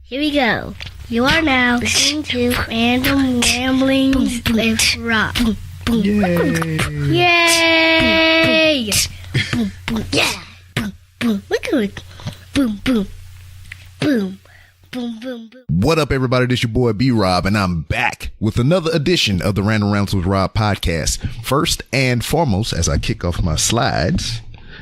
Here we go. You are now listening to Random Ramblings with Rob. Yay! Boom, boom, yeah! Boom, boom. Look at it. Boom, boom. Boom. Boom, boom, boom. What up, everybody? This your boy B-Rob, and I'm back with another edition of the Random Ramblings with Rob podcast. First and foremost, as I kick off my slides,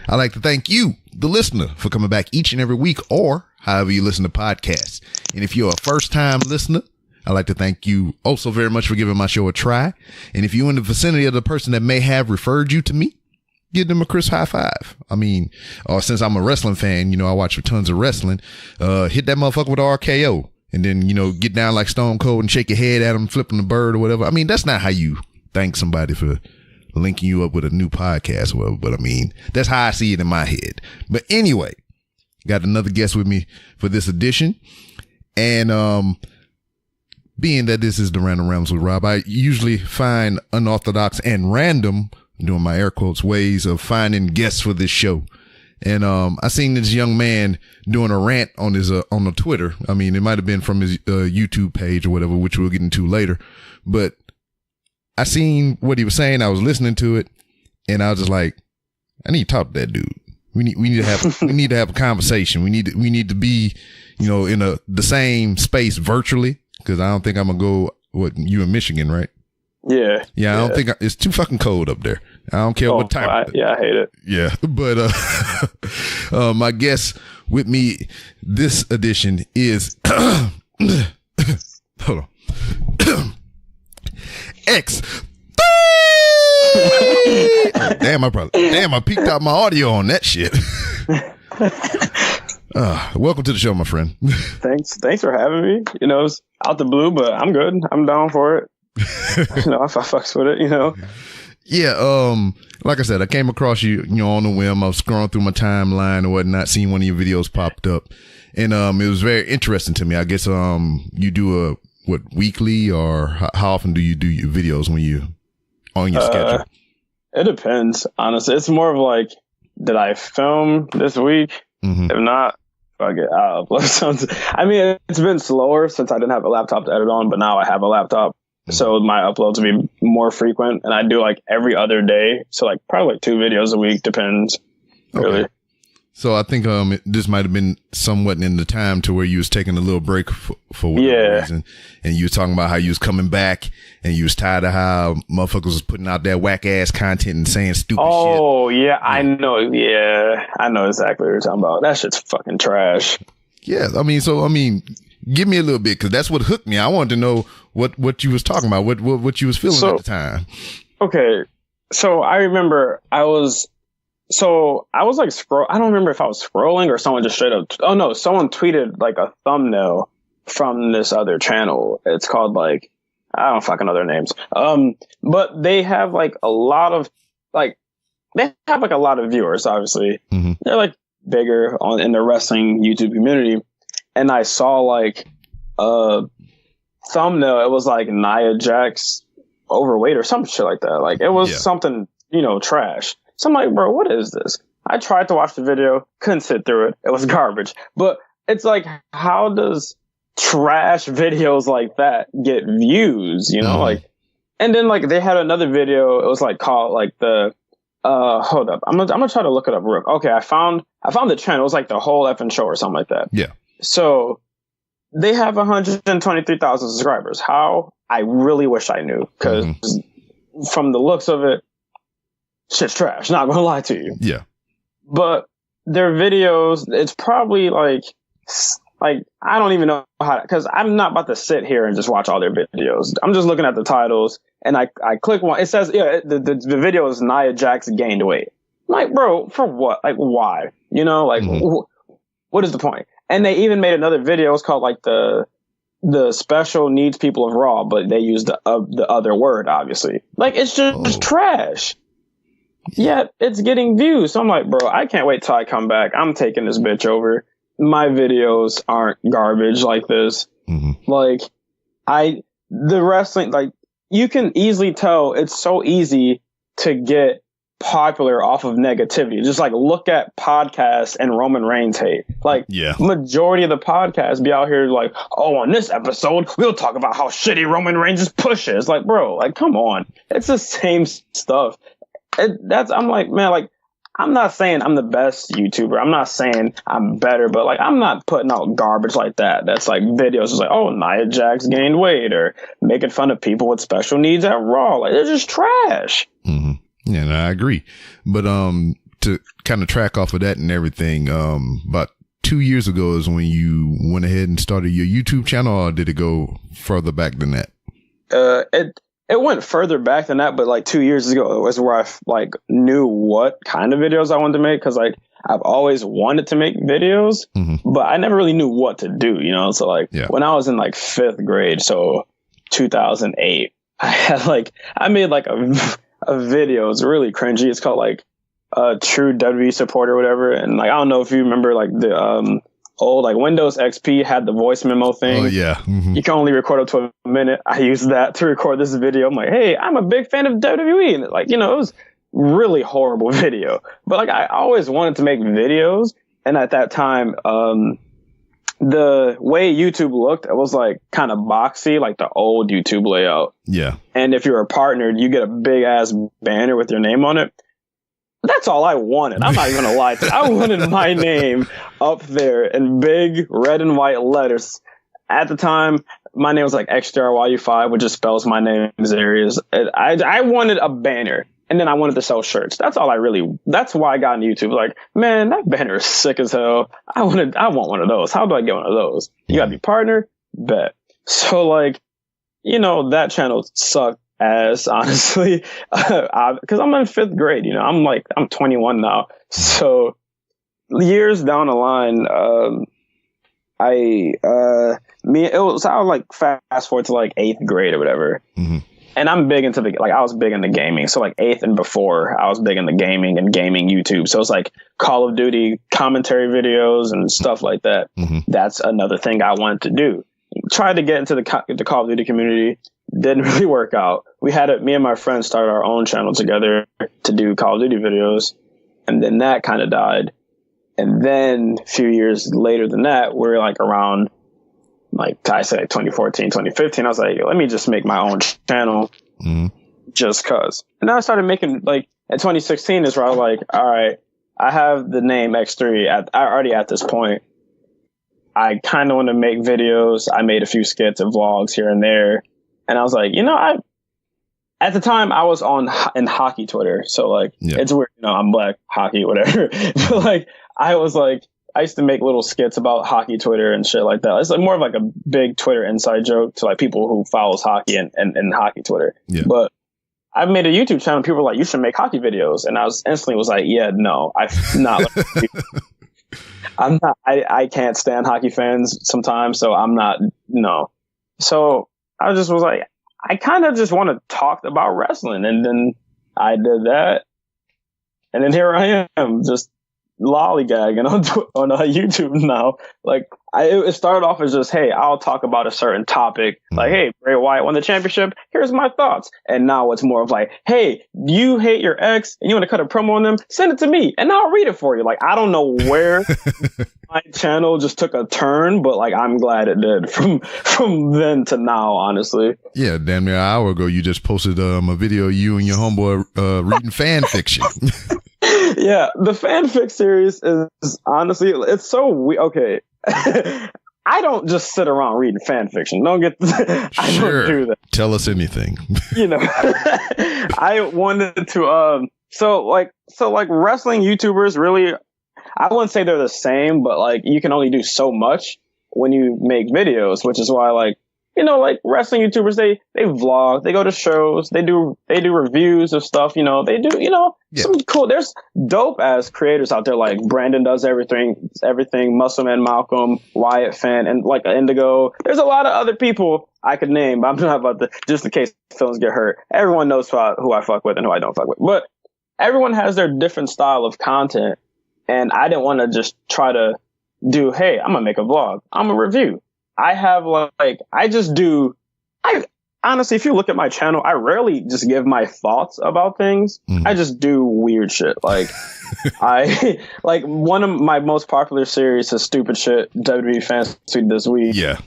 I'd like to thank you, the listener, for coming back each and every week, or however you listen to podcasts. And if you're a first-time listener, I'd like to thank you also very much for giving my show a try. And if you're in the vicinity of the person that may have referred you to me, give them a crisp high five. I mean, since I'm a wrestling fan, I watch tons of wrestling. Hit that motherfucker with a RKO and then, get down like Stone Cold and shake your head at him, flipping the bird or whatever. I mean, that's not how you thank somebody for linking you up with a new podcast or whatever. But I mean, that's how I see it in my head. But anyway, got another guest with me for this edition. And, being that this is the Random Ramblings with Rob, I usually find unorthodox and random, doing my air quotes, ways of finding guests for this show. And I seen this young man doing a rant on his on the Twitter. I mean, it might have been from his YouTube page or whatever, which we'll get into later. But I seen what he was saying. I was listening to it, and I was just like, I need to talk to that dude. We need to have a conversation. We need to be, in the same space virtually, because I don't think I'm gonna go. You in Michigan, right? Yeah. I don't think it's too fucking cold up there. I don't care what time. I hate it. Yeah, but my guest with me this edition is hold on, Xthreeee. Damn, I peeked out my audio on that shit. Welcome to the show, my friend. Thanks for having me. It's out the blue, but I'm good. I'm down for it. If I fucks with it, Yeah, like I said, I came across you, on the whim. I was scrolling through my timeline or whatnot, seeing one of your videos popped up, and it was very interesting to me. I guess you do weekly, or how often do you do your videos when you on your schedule? It depends, honestly. It's more of like, did I film this week? Mm-hmm. If not, fuck it, I'll upload something. I mean, it's been slower since I didn't have a laptop to edit on, but now I have a laptop. So my uploads will be more frequent, and I do like every other day. So like probably like 2 videos a week, depends. Really. Okay. So I think this might have been somewhat in the time to where you was taking a little break for whatever reason, and you was talking about how you was coming back, and you was tired of how motherfuckers was putting out that whack ass content and saying stupid shit. Oh yeah, I know. Yeah, I know exactly what you're talking about. That shit's fucking trash. Yeah, I mean, give me a little bit, because that's what hooked me. I wanted to know what you was talking about, what you was feeling at the time. Okay, so I remember I was like I don't remember if I was scrolling or someone just straight up. Oh no, someone tweeted like a thumbnail from this other channel. It's called like, I don't fucking know their names. But they have like a lot of viewers. Obviously, mm-hmm. They're like bigger in the wrestling YouTube community. And I saw like a thumbnail. It was like Nia Jax overweight or some shit like that. Like it was something, trash. So I'm like, bro, what is this? I tried to watch the video, couldn't sit through it. It was garbage. But it's like, how does trash videos like that get views? Like, and then like they had another video. It was like called like the hold up. I'm gonna try to look it up real. Okay, I found the channel. It was like the whole effing show or something like that. Yeah. So they have 123,000 subscribers. How? I really wish I knew, because from the looks of it, shit's trash. Not gonna lie to you. Yeah. But their videos, it's probably like I don't even know how, because I'm not about to sit here and just watch all their videos. I'm just looking at the titles, and I click one. It says, the video is Nia Jax gained weight. I'm like, bro, for what? Like, why? What is the point? And they even made another video. It's called like the special needs people of Raw, but they used the other word, obviously. Like, it's just trash. Yet it's getting views. So I'm like, bro, I can't wait till I come back. I'm taking this bitch over. My videos aren't garbage like this. Mm-hmm. Like, the wrestling, like, you can easily tell it's so easy to get popular off of negativity. Just like look at podcasts and Roman Reigns hate. Like majority of the podcasts be out here like, oh, on this episode, we'll talk about how shitty Roman Reigns' push is. Like, bro, like, come on. It's the same stuff. I'm like, man, like, I'm not saying I'm the best YouTuber. I'm not saying I'm better, but like, I'm not putting out garbage like that. That's like videos just like, oh, Nia Jax gained weight, or making fun of people with special needs at Raw. Like, they're just trash. Mm-hmm. Yeah, no, I agree. But to kind of track off of that and everything, about 2 years ago is when you went ahead and started your YouTube channel, or did it go further back than that? It went further back than that, but like 2 years ago, it was where I like knew what kind of videos I wanted to make, because like I've always wanted to make videos, but I never really knew what to do, you know? So like when I was in like 5th grade, so 2008, I made like a video. It's really cringy. It's called like True WWE Supporter or whatever. And like, I don't know if you remember like the old like Windows XP had the voice memo thing. Oh yeah. Mm-hmm. You can only record up to a minute. I used that to record this video. I'm like, hey, I'm a big fan of WWE. And like, you know, it was really horrible video, but like I always wanted to make videos. And at that time, the way YouTube looked, it was like kind of boxy, like the old YouTube layout. Yeah. And if you're a partner, you get a big ass banner with your name on it. That's all I wanted. I'm not even gonna lie to you. I wanted my name up there in big red and white letters. At the time, my name was like Xthreeee, which just spells my name Xthreeee. I wanted a banner, and then I wanted to sell shirts. That's why I got into YouTube. Like, man, that banner is sick as hell. I want one of those. How do I get one of those? You gotta be partner? Bet. So like, you know, that channel sucked ass, honestly, because I'm in 5th grade, you know, I'm 21 now. So years down the line, I was like fast forward to like 8th grade or whatever. Mm-hmm. And I'm big into I was big into gaming. So like 8th and before, I was big into gaming and gaming YouTube. So it's like Call of Duty commentary videos and stuff like that. Mm-hmm. That's another thing I wanted to do. Tried to get into the Call of Duty community. Didn't really work out. Me and my friends started our own channel together to do Call of Duty videos. And then that kind of died. And then a few years later than that, we're like around, like I said, 2014, 2015. I was like, let me just make my own channel just cause. And then I started making, like, in 2016 is where I was like, all right, I have the name Xthreeee already at this point. I kind of want to make videos. I made a few skits and vlogs here and there. And I was like, you know, at the time I was in hockey Twitter. So like, it's weird, you know, I'm black, hockey, whatever. But like, I used to make little skits about hockey Twitter and shit like that. It's like more of like a big Twitter inside joke to like people who follows hockey and hockey Twitter. Yeah. But I made a YouTube channel. People were like, you should make hockey videos. And I instantly was like, yeah, no, I'm not. I'm not, I can't stand hockey fans sometimes. So I'm not, no. So I just was like, I kind of just want to talk about wrestling. And then I did that. And then here I am, just lollygagging on YouTube now. Like, it started off as just, hey, I'll talk about a certain topic. Like, hey, Bray Wyatt won the championship. Here's my thoughts. And now it's more of like, hey, you hate your ex and you want to cut a promo on them? Send it to me and I'll read it for you. Like, I don't know where my channel just took a turn, but like, I'm glad it did from then to now, honestly. Yeah, damn near an hour ago, you just posted a video of you and your homeboy reading fan fiction. Yeah, the fanfic series is honestly, it's so weird. Okay. I don't just sit around reading fan fiction. I don't do that. Tell us anything. You know, I wanted to, so wrestling YouTubers really, I wouldn't say they're the same, but like you can only do so much when you make videos, which is why like, you know, like wrestling YouTubers, they vlog, they go to shows, they do reviews of stuff, you know, they do, you know, some cool, there's dope ass creators out there like Brandon does everything, Muscleman Malcolm, Wyatt Fan, and like Indigo. There's a lot of other people I could name, but I'm not about to, just in case films get hurt. Everyone knows who I fuck with and who I don't fuck with, but everyone has their different style of content. And I didn't want to just try to do, hey, I'm gonna make a vlog, I'm a review. I have like, I honestly, if you look at my channel, I rarely just give my thoughts about things. I just do weird shit. Like like one of my most popular series is Stupid Shit WWE Fans Tweet This Week. Yeah.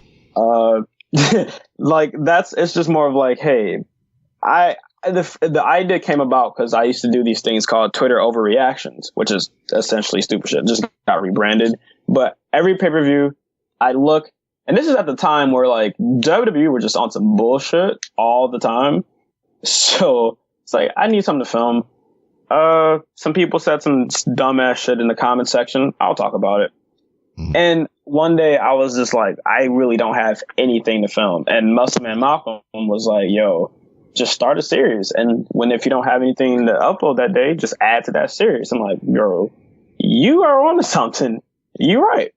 Like it's just more of like, hey, the idea came about because I used to do these things called Twitter overreactions, which is essentially Stupid Shit. Just got rebranded. But every pay-per-view, I look, and this is at the time where like WWE were just on some bullshit all the time. So it's like, I need something to film. Some people said some dumbass shit in the comment section. I'll talk about it. And one day I was just like, I really don't have anything to film. And Muscle Man Malcolm was like, yo, just start a series. And if you don't have anything to upload that day, just add to that series. I'm like, yo, you are on to something. You're right.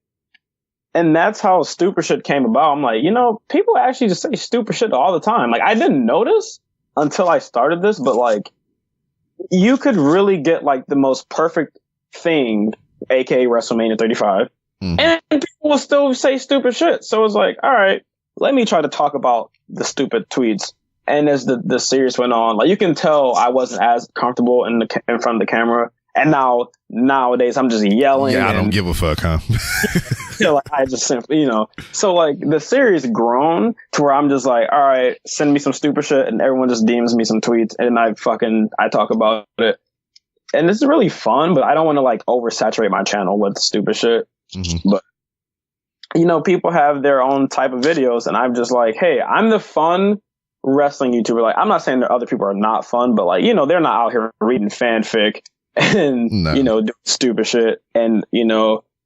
And that's how Stupid Shit came about. I'm like, people actually just say stupid shit all the time. Like, I didn't notice until I started this, but like, you could really get like the most perfect thing, aka WrestleMania 35, and people will still say stupid shit. So it's like, all right, let me try to talk about the stupid tweets. And as the series went on, like, you can tell I wasn't as comfortable in front of the camera. And nowadays I'm just yelling. Yeah, I don't give a fuck, huh? Like, I just simply, so like the series grown to where I'm just like, all right, send me some stupid shit, and everyone just DMs me some tweets, and I talk about it. And it's really fun, but I don't want to like oversaturate my channel with stupid shit. But people have their own type of videos, and I'm just like, hey, I'm the fun wrestling YouTuber. Like, I'm not saying that other people are not fun, but like, they're not out here reading fanfic and doing stupid shit. And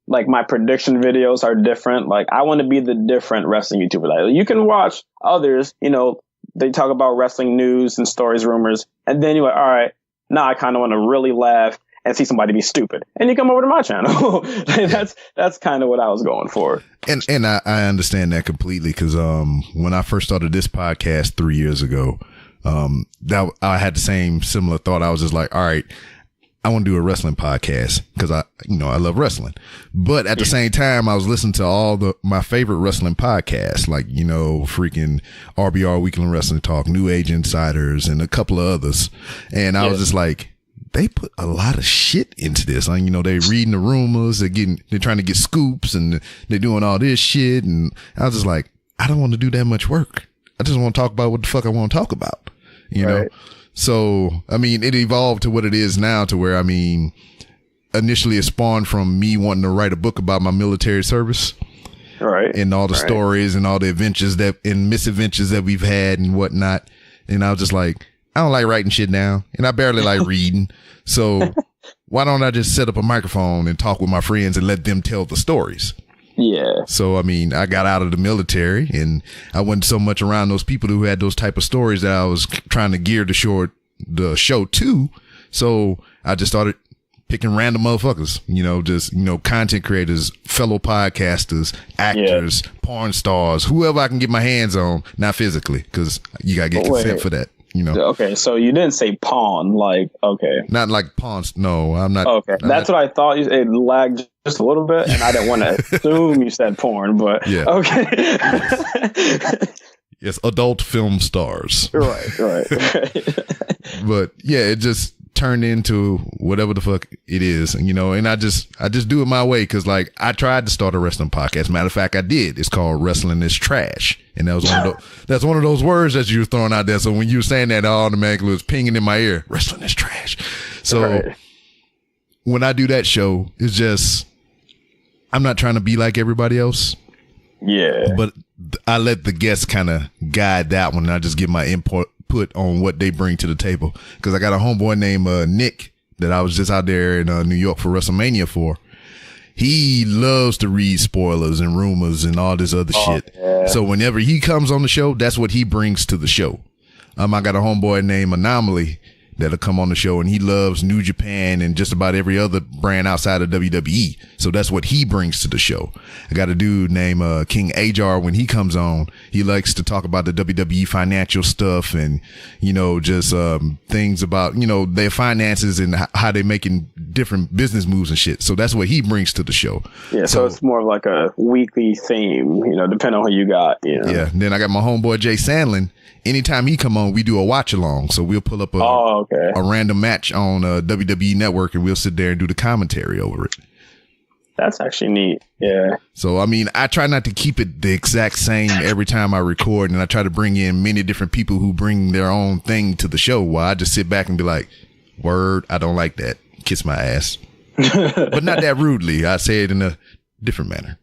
like, my prediction videos are different. Like, I want to be the different wrestling YouTuber. Like, you can watch others, they talk about wrestling news and stories, rumors, and then you're like, all right, now I kind of want to really laugh and see somebody be stupid, and you come over to my channel. That's kind of what I was going for. And I understand that completely, because when I first started this podcast 3 years ago, that I had the same similar thought. I was just like, all right, I want to do a wrestling podcast because I love wrestling. But at the same time, I was listening to all my favorite wrestling podcasts, like, freaking RBR Weekly Wrestling Talk, New Age Insiders, and a couple of others. And I was just like, they put a lot of shit into this. Like, they're reading the rumors, they're trying to get scoops, and they're doing all this shit. And I was just like, I don't want to do that much work. I just want to talk about what the fuck I want to talk about, know? So, I mean, it evolved to what it is now, to where, I mean, initially it spawned from me wanting to write a book about my military service. Right. And all the stories and all the adventures and misadventures that we've had and whatnot. And I was just like, I don't like writing shit down, and I barely like reading. So why don't I just set up a microphone and talk with my friends and let them tell the stories? Yeah. So, I mean, I got out of the military, and I wasn't so much around those people who had those type of stories that I was trying to gear the show to. So I just started picking random motherfuckers, content creators, fellow podcasters, actors, porn stars, whoever I can get my hands on, not physically, because you got to get consent for that. Okay, so you didn't say pawn, like, okay. Not like pawns. No, I'm not. Okay, that's what I thought. It lagged just a little bit, and I didn't want to assume you said porn, but yeah. Okay. Yes, adult film stars. Right. But yeah, it just turned into whatever the fuck it is, and I just do it my way, because like, I tried to start a wrestling podcast. Matter of fact, I did. It's called Wrestling is Trash, and that was that's one of those words that you were throwing out there. So when you were saying that, I automatically was pinging in my ear, wrestling is trash. So when I do that show, it's just, I'm not trying to be like everybody else. Yeah. But I let the guests kind of guide that one, and I just give my input on what they bring to the table. Because I got a homeboy named Nick that I was just out there in New York for WrestleMania for. He loves to read spoilers and rumors and all this other shit. Yeah. So whenever he comes on the show, that's what he brings to the show. I got a homeboy named Anomaly that'll come on the show, and he loves New Japan and just about every other brand outside of WWE. So that's what he brings to the show. I got a dude named King Ajar. When he comes on, he likes to talk about the WWE financial stuff and, you know, just things about, you know, their finances and how they're making different business moves and shit. So that's what he brings to the show. Yeah, so it's more of like a weekly theme, you know, depending on who you got. You know? Yeah. Then I got my homeboy Jay Sandlin. Anytime he come on, we do a watch along. So we'll pull up a random match on WWE Network, and we'll sit there and do the commentary over it. That's actually neat. Yeah. So, I mean, I try not to keep it the exact same every time I record, and I try to bring in many different people who bring their own thing to the show, while I just sit back and be like, word, I don't like that. Kiss my ass. But not that rudely. I say it in a different manner.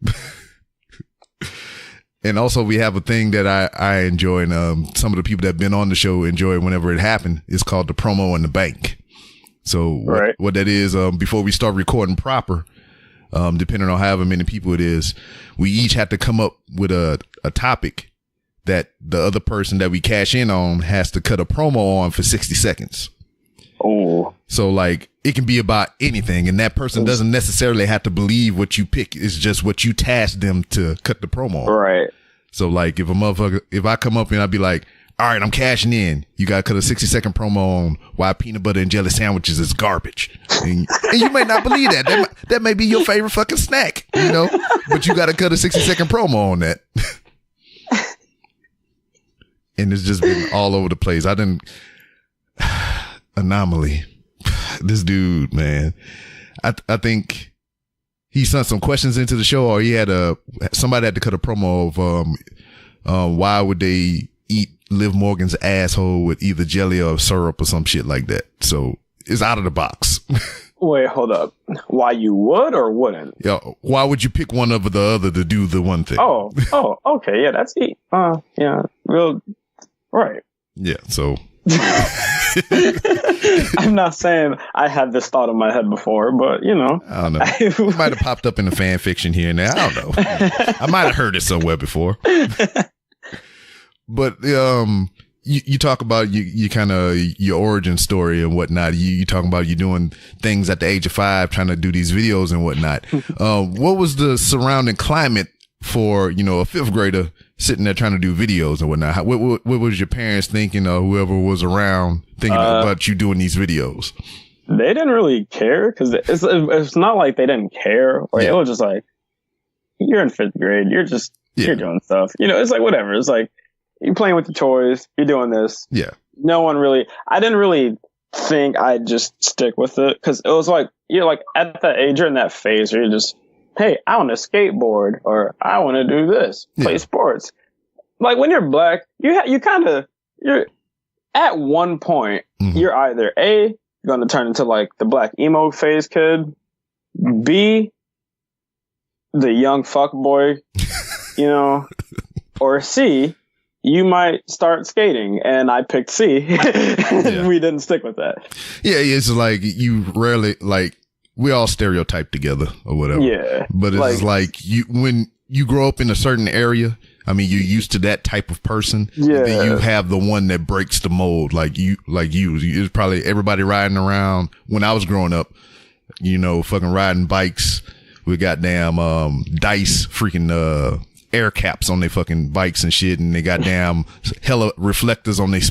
And also, we have a thing that I enjoy, and some of the people that have been on the show enjoy whenever it happened. It's called the promo in the bank. So what that is, before we start recording proper, depending on however many people it is, we each have to come up with a topic that the other person that we cash in on has to cut a promo on for 60 seconds. Oh. So like it can be about anything, and that person doesn't necessarily have to believe what you pick. It's just what you task them to cut the promo on. Right. So like if I come up and I'd be like, all right, I'm cashing in. You got to cut a 60-second promo on why peanut butter and jelly sandwiches is garbage. And you may not believe that. That may be your favorite fucking snack, you know, but you got to cut a 60-second promo on that. And it's just been all over the place. I didn't Anomaly. This dude, man. I think he sent some questions into the show, or he had somebody had to cut a promo of why would they eat Liv Morgan's asshole with either jelly or syrup or some shit like that. So it's out of the box. Wait, hold up. Why you would or wouldn't? Yeah. Why would you pick one over the other to do the one thing? Oh, okay. Yeah, that's it. Yeah. Real. Right. Yeah. So. I'm not saying I had this thought in my head before, but you know, I don't know. It might have popped up in the fan fiction here and there. I don't know. I might have heard it somewhere before. But you talk about you kind of your origin story and whatnot. You talking about you doing things at the age of 5, trying to do these videos and whatnot. What was the surrounding climate for, you know, a 5th grader sitting there trying to do videos and whatnot? What was your parents thinking, or whoever was around thinking about you doing these videos? They didn't really care, because it's not like they didn't care. Or it was just like, you're in 5th grade, you're doing stuff. You know, it's like whatever. It's like you're playing with the toys, you're doing this. Yeah. I didn't really think I'd just stick with it, because it was like you're like at that age, you're in that phase where you're just, hey, I want to skateboard, or I want to do this, play sports. Like when you're black, you're at one point, you're either A, going to turn into like the black emo phase kid, B, the young fuckboy, you know, or C, you might start skating. And I picked C. We didn't stick with that. Yeah, it's like you rarely, like, we all stereotype together or whatever. Yeah. But it's like when you grow up in a certain area, I mean, you're used to that type of person. Yeah. Then you have the one that breaks the mold, like you. It's probably everybody riding around when I was growing up, you know, fucking riding bikes with goddamn dice freaking air caps on their fucking bikes and shit, and they goddamn hella reflectors on their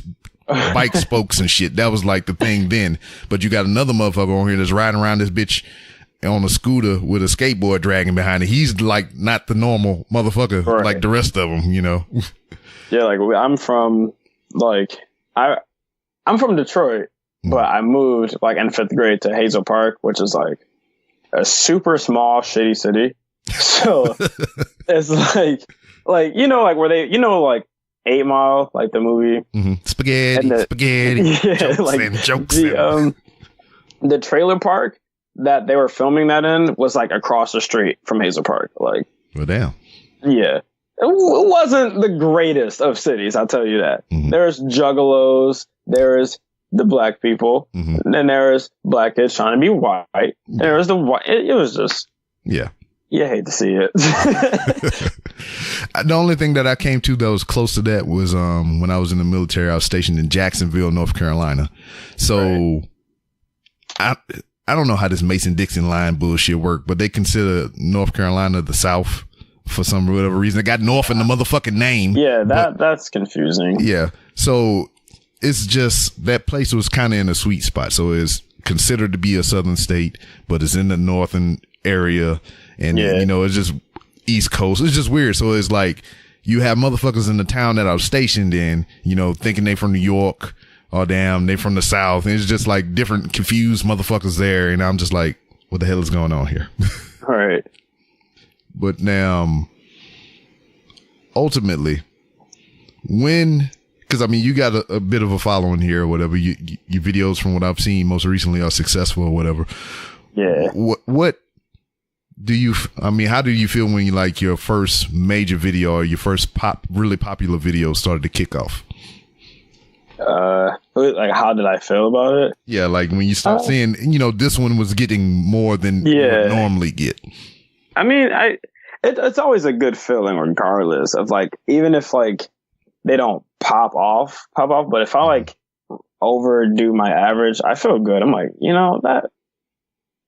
bike spokes and shit. That was like the thing then. But you got another motherfucker on here that's riding around this bitch on a scooter with a skateboard dragging behind it. He's like not the normal motherfucker like the rest of them, you know. Yeah, like I'm from Detroit, but I moved like in 5th grade to Hazel Park, which is like a super small shitty city. So it's like you know, like where they, you know, like 8 Mile, like the movie, spaghetti, yeah, jokes. The trailer park that they were filming that in was like across the street from Hazel Park. Like, well, damn. Yeah, it wasn't the greatest of cities, I'll tell you that. There's juggalos, there's the black people, and then there's black kids trying to be white. There's the white. It was just You hate to see it. The only thing that I came to that was close to that was when I was in the military. I was stationed in Jacksonville, North Carolina. So I don't know how this Mason-Dixon line bullshit worked, but they consider North Carolina the South for some whatever reason. They got North in the motherfucking name. Yeah, that's confusing. Yeah. So it's just that place was kind of in a sweet spot. So it's considered to be a southern state, but it's in the northern area. And, you know, it's just East Coast. It's just weird. So it's like you have motherfuckers in the town that I was stationed in, you know, thinking they from New York or damn, they from the South. And it's just like different confused motherfuckers there. And I'm just like, what the hell is going on here? All right. But now, ultimately, because I mean, you got a bit of a following here or whatever. Your videos, from what I've seen most recently, are successful or whatever. Yeah. What do you? I mean, how do you feel when you like your first major video or your first really popular video started to kick off? Like, how did I feel about it? Yeah, like when you start seeing, you know, this one was getting more than you would normally get. I mean, it's always a good feeling, regardless of like, even if like they don't pop off. But if I like overdo my average, I feel good. I'm like, you know, that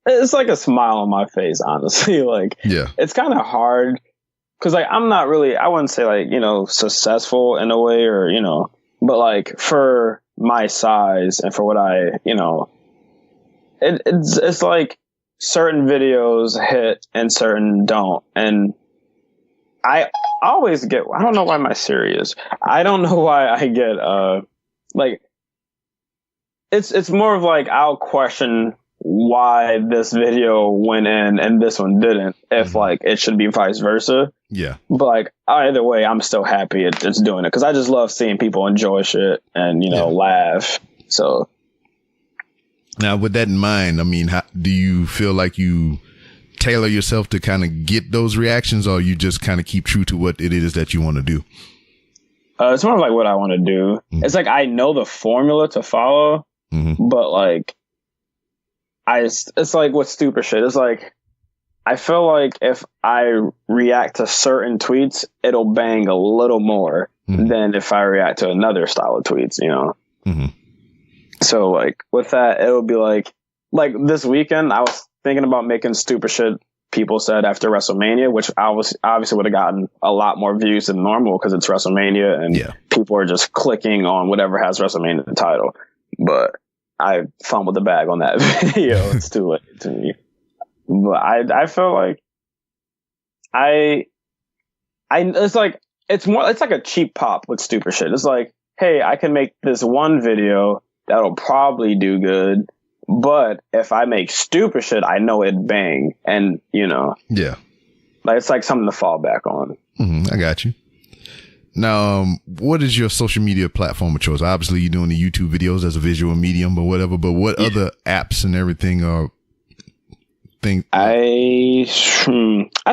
it's like a smile on my face, honestly. Like, it's kind of hard because like I'm not really, I wouldn't say like, you know, successful in a way, or, you know, but like for my size and for what I, you know, it's like certain videos hit and certain don't. And I always get, I don't know why my serious. I don't know why I get, like, it's more of like, I'll question why this video went in and this one didn't, if like it should be vice versa. Yeah. But like either way, I'm still happy it's doing it, because I just love seeing people enjoy shit and, you know, laugh. So now, with that in mind, I mean, how do you feel like you tailor yourself to kind of get those reactions, or you just kind of keep true to what it is that you want to do? It's more of like what I want to do. It's like I know the formula to follow, but like it's like with stupid shit. It's like I feel like if I react to certain tweets, it'll bang a little more than if I react to another style of tweets, you know? So like with that, it would be like this weekend, I was thinking about making stupid shit people said after WrestleMania, which I was obviously would have gotten a lot more views than normal because it's WrestleMania and people are just clicking on whatever has WrestleMania in the title. But I fumbled the bag on that video. It's too late to me. But I feel like it's like it's like a cheap pop with stupid shit. It's like, hey, I can make this one video that'll probably do good, but if I make stupid shit, I know it'd bang. And, you know, like it's like something to fall back on. I got you. Now, what is your social media platform of choice? Obviously, you're doing the YouTube videos as a visual medium or whatever, but what other apps and everything are things? I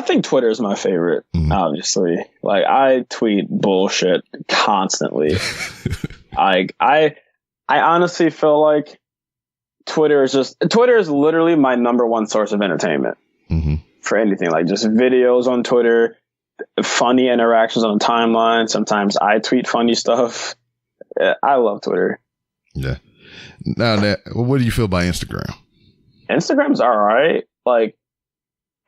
think Twitter is my favorite, obviously. Like, I tweet bullshit constantly. I honestly feel like Twitter is literally my number one source of entertainment for anything. Like, just videos on Twitter, funny interactions on the timeline. Sometimes I tweet funny stuff. I love Twitter. Yeah. Now, what do you feel about Instagram? Instagram's all right. Like,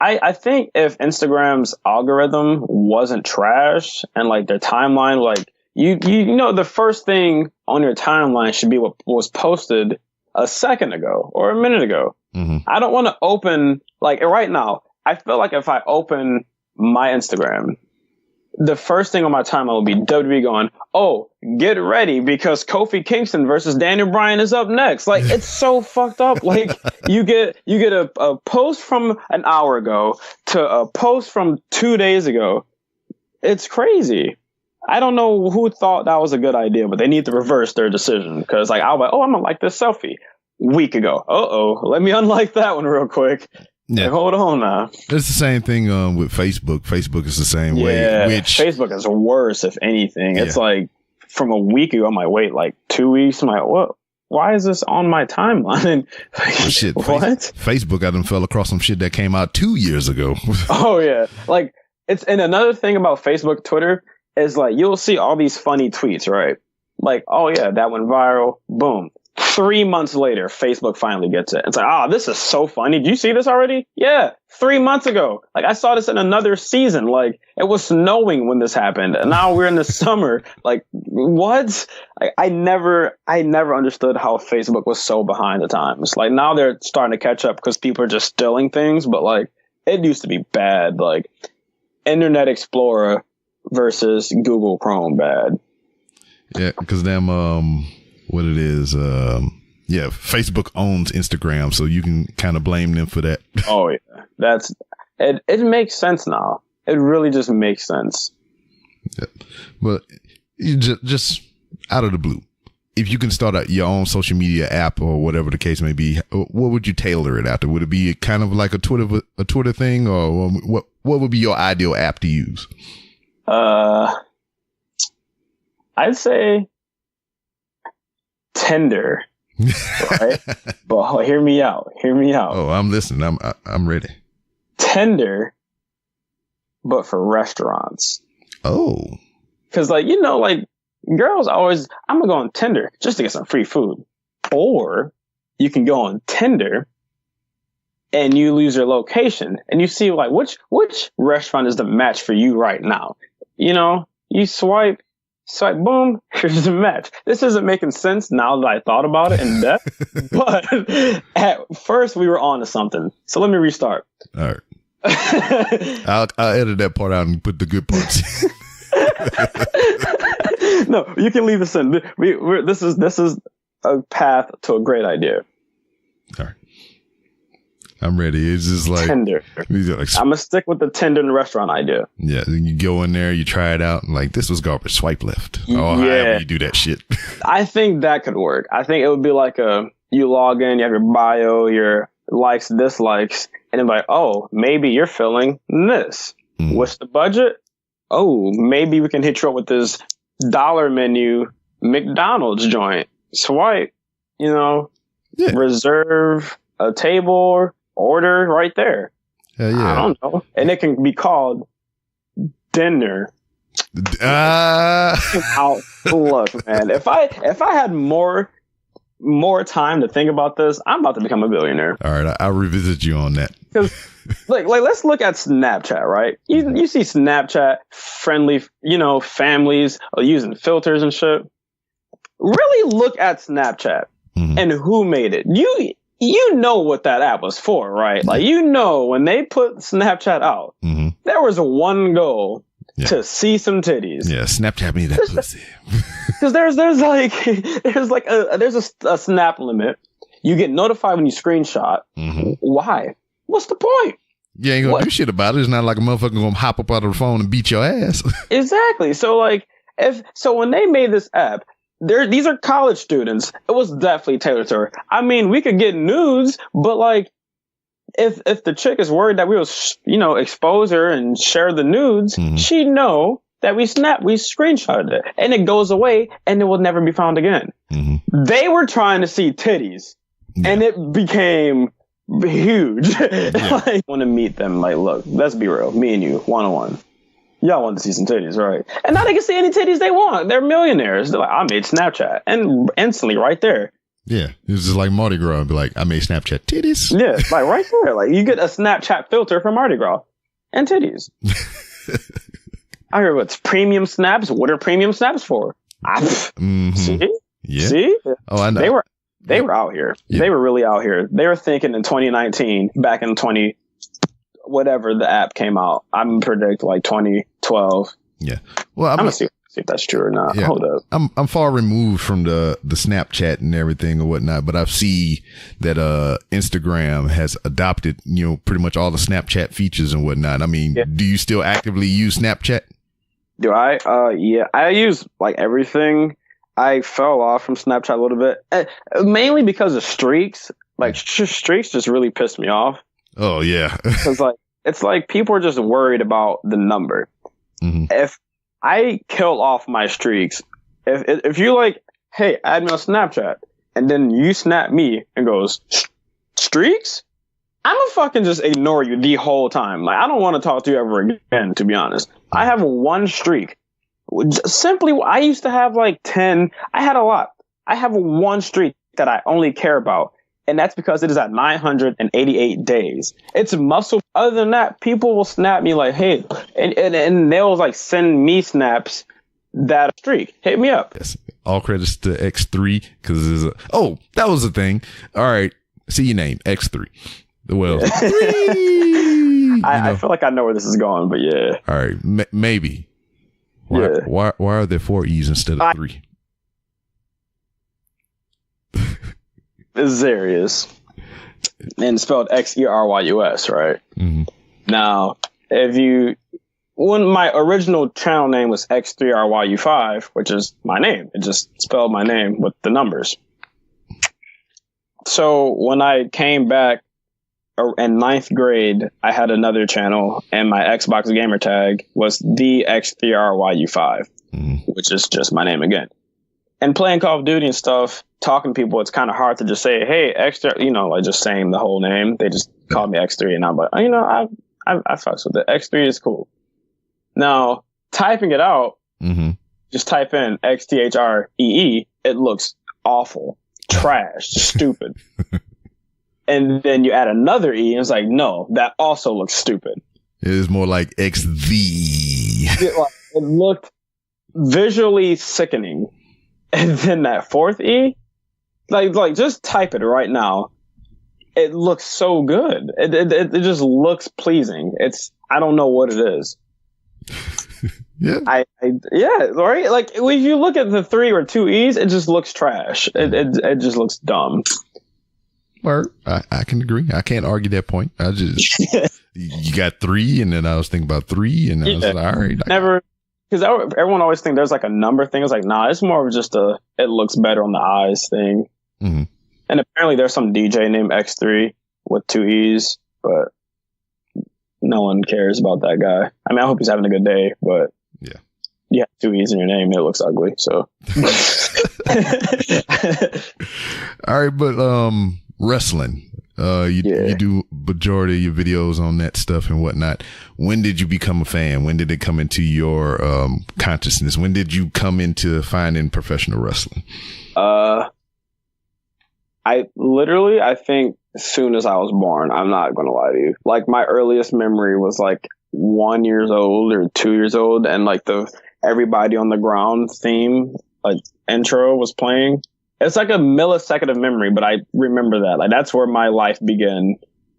I think if Instagram's algorithm wasn't trash and like their timeline, like you know, the first thing on your timeline should be what was posted a second ago or a minute ago. I don't want to open, like right now, I feel like if I open my Instagram, the first thing on my timeline will be WWE going, oh, get ready because Kofi Kingston versus Daniel Bryan is up next. Like, it's so fucked up. Like, you get a post from an hour ago to a post from 2 days ago. It's crazy. I don't know who thought that was a good idea, but they need to reverse their decision, because like, I was like, oh, I'm gonna like this selfie week ago. Let me unlike that one real quick. Yeah. Like, hold on now. It's the same thing with Facebook. Facebook is the same way. Which Facebook is worse, if anything. It's like from a week ago, I'm like, wait, like 2 weeks? I'm like, why is this on my timeline? And like, Shit, what? Facebook, I done fell across some shit that came out 2 years ago. Oh yeah, like and another thing about Facebook, Twitter is like you'll see all these funny tweets, right? Like, oh yeah, that went viral. Boom. 3 months later, Facebook finally gets it. It's like, this is so funny. Did you see this already? Yeah, 3 months ago. Like, I saw this in another season. Like, it was snowing when this happened, and now we're in the summer. Like, what? I never understood how Facebook was so behind the times. Like, now they're starting to catch up because people are just stealing things, but like, it used to be bad. Like, Internet Explorer versus Google Chrome bad. Yeah, because what it is, Facebook owns Instagram, so you can kind of blame them for that. Oh yeah, it makes sense now. It really just makes sense. Yeah. But you just out of the blue, if you can start your own social media app or whatever the case may be, what would you tailor it after? Would it be kind of like a Twitter thing, or what would be your ideal app to use? I'd say Tinder, right? But hear me out. Oh, I'm listening. I'm ready. Tinder, but for restaurants. Oh, because like girls always, I'm gonna go on Tinder just to get some free food, or you can go on Tinder and you lose your location and you see like which restaurant is the match for you right now. You swipe, boom, here's the match. This isn't making sense now that I thought about it in depth, but at first we were on to something. So let me restart. All right. I'll edit that part out and put the good parts in. No, you can leave this in. This is a path to a great idea. All right. I'm ready. It's just like Tinder. I'm gonna stick with the Tinder and restaurant idea. Yeah, you go in there, you try it out, and like, this was garbage. Swipe left. Oh, yeah. However you do that shit. I think that could work. I think it would be like you log in, you have your bio, your likes, dislikes, and then like, oh, maybe you're feeling this. What's the budget? Oh, maybe we can hit you up with this dollar menu McDonald's joint. Swipe, reserve a table. Order right there. Yeah. I don't know. And it can be called dinner. Look, man, if I had more time to think about this, I'm about to become a billionaire. All right, I'll revisit you on that. Because like let's look at Snapchat, right? You see Snapchat friendly, families are using filters and shit. Really look at Snapchat and who made it. You know what that app was for, right? Like, when they put Snapchat out, there was one goal to see some titties. Yeah, Snapchat me that pussy. Because there's a snap limit. You get notified when you screenshot. Why? What's the point? You ain't gonna do shit about it. It's not like a motherfucker gonna hop up out of the phone and beat your ass. Exactly. So when they made this app, these are college students. It was definitely tailored to her. I mean, we could get nudes, but like, if the chick is worried that we will, expose her and share the nudes, she'd know that we screenshotted it, and it goes away, and it will never be found again. They were trying to see titties, and it became huge. I want to meet them. Like, look, let's be real. Me and you, 1-on-1. Y'all want to see some titties, right? And now they can see any titties they want. They're millionaires. They're like, I made Snapchat. And instantly right there. Yeah. It was just like Mardi Gras. Be like, I made Snapchat titties. Yeah. Like right there. Like you get a Snapchat filter for Mardi Gras and titties. I heard what's premium snaps. What are premium snaps for? See? Yeah. See? Oh, I know. They were out here. Yeah. They were really out here. They were thinking in 2019, back in whatever the app came out. I'm gonna predict like 2012. Yeah. Well, I'm gonna see if that's true or not. Yeah. Hold up. I'm far removed from the Snapchat and everything or whatnot, but I see that Instagram has adopted pretty much all the Snapchat features and whatnot. I mean, Do you still actively use Snapchat? Do I? Yeah, I use like everything. I fell off from Snapchat a little bit, mainly because of streaks. Like streaks just really pissed me off. Oh yeah. Because it's like people are just worried about the number. If I kill off my streaks, if you like, hey, add me on Snapchat, and then you snap me and goes, streaks? I'm gonna fucking just ignore you the whole time. Like, I don't want to talk to you ever again, to be honest. I have one streak. Simply, I used to have like 10. I had a lot. I have one streak that I only care about. And that's because it is at 988 days. It's muscle. Other than that, people will snap me like, hey, and they'll like send me snaps that streak. Hit me up. Yes. All credits to Xthreeee because that was the thing. All right. See your name, Xthreeee. Well, I feel like I know where this is going, but yeah. All right. Maybe. Why are there 4 E's instead of 3? Xthreeus. And spelled Xeryus, right? Mm-hmm. Now, when my original channel name was XthreeRyu5, which is my name, it just spelled my name with the numbers. So when I came back in 9th grade, I had another channel, and my Xbox gamer tag was the XthreeRyu5, which is just my name again. And playing Call of Duty and stuff, talking to people, it's kind of hard to just say, hey, like just saying the whole name. They just call me X3, and I'm like, I fucks with it. X3 is cool. Now, typing it out, just type in XTHREE, it looks awful, trash, stupid. And then you add another E, and it's like, no, that also looks stupid. It is more like XV. It looked visually sickening. And then that 4th E, like just type it right now. It looks so good. It just looks pleasing. I don't know what it is. Yeah. Yeah, right? Like, if you look at the 3 or 2 E's, it just looks trash. It just looks dumb. Or I can agree. I can't argue that point. I just you got 3, and then I was thinking about 3, and I was like, all right. Never, because everyone always thinks there's like a number thing. It's like, nah, it's more of just it looks better on the eyes thing. Mm-hmm. And apparently there's some DJ named X3 with 2 E's, but no one cares about that guy. I mean, I hope he's having a good day, but yeah, you have 2 E's in your name, it looks ugly. So, all right, but wrestling. You do majority of your videos on that stuff and whatnot. When did you become a fan? When did it come into your consciousness? When did you come into finding professional wrestling? I think as soon as I was born, I'm not going to lie to you. Like, my earliest memory was like 1 year old or 2 years old, and like the Everybody on the Ground theme, like intro was playing. It's like a millisecond of memory, but I remember that. Like, that's where my life began.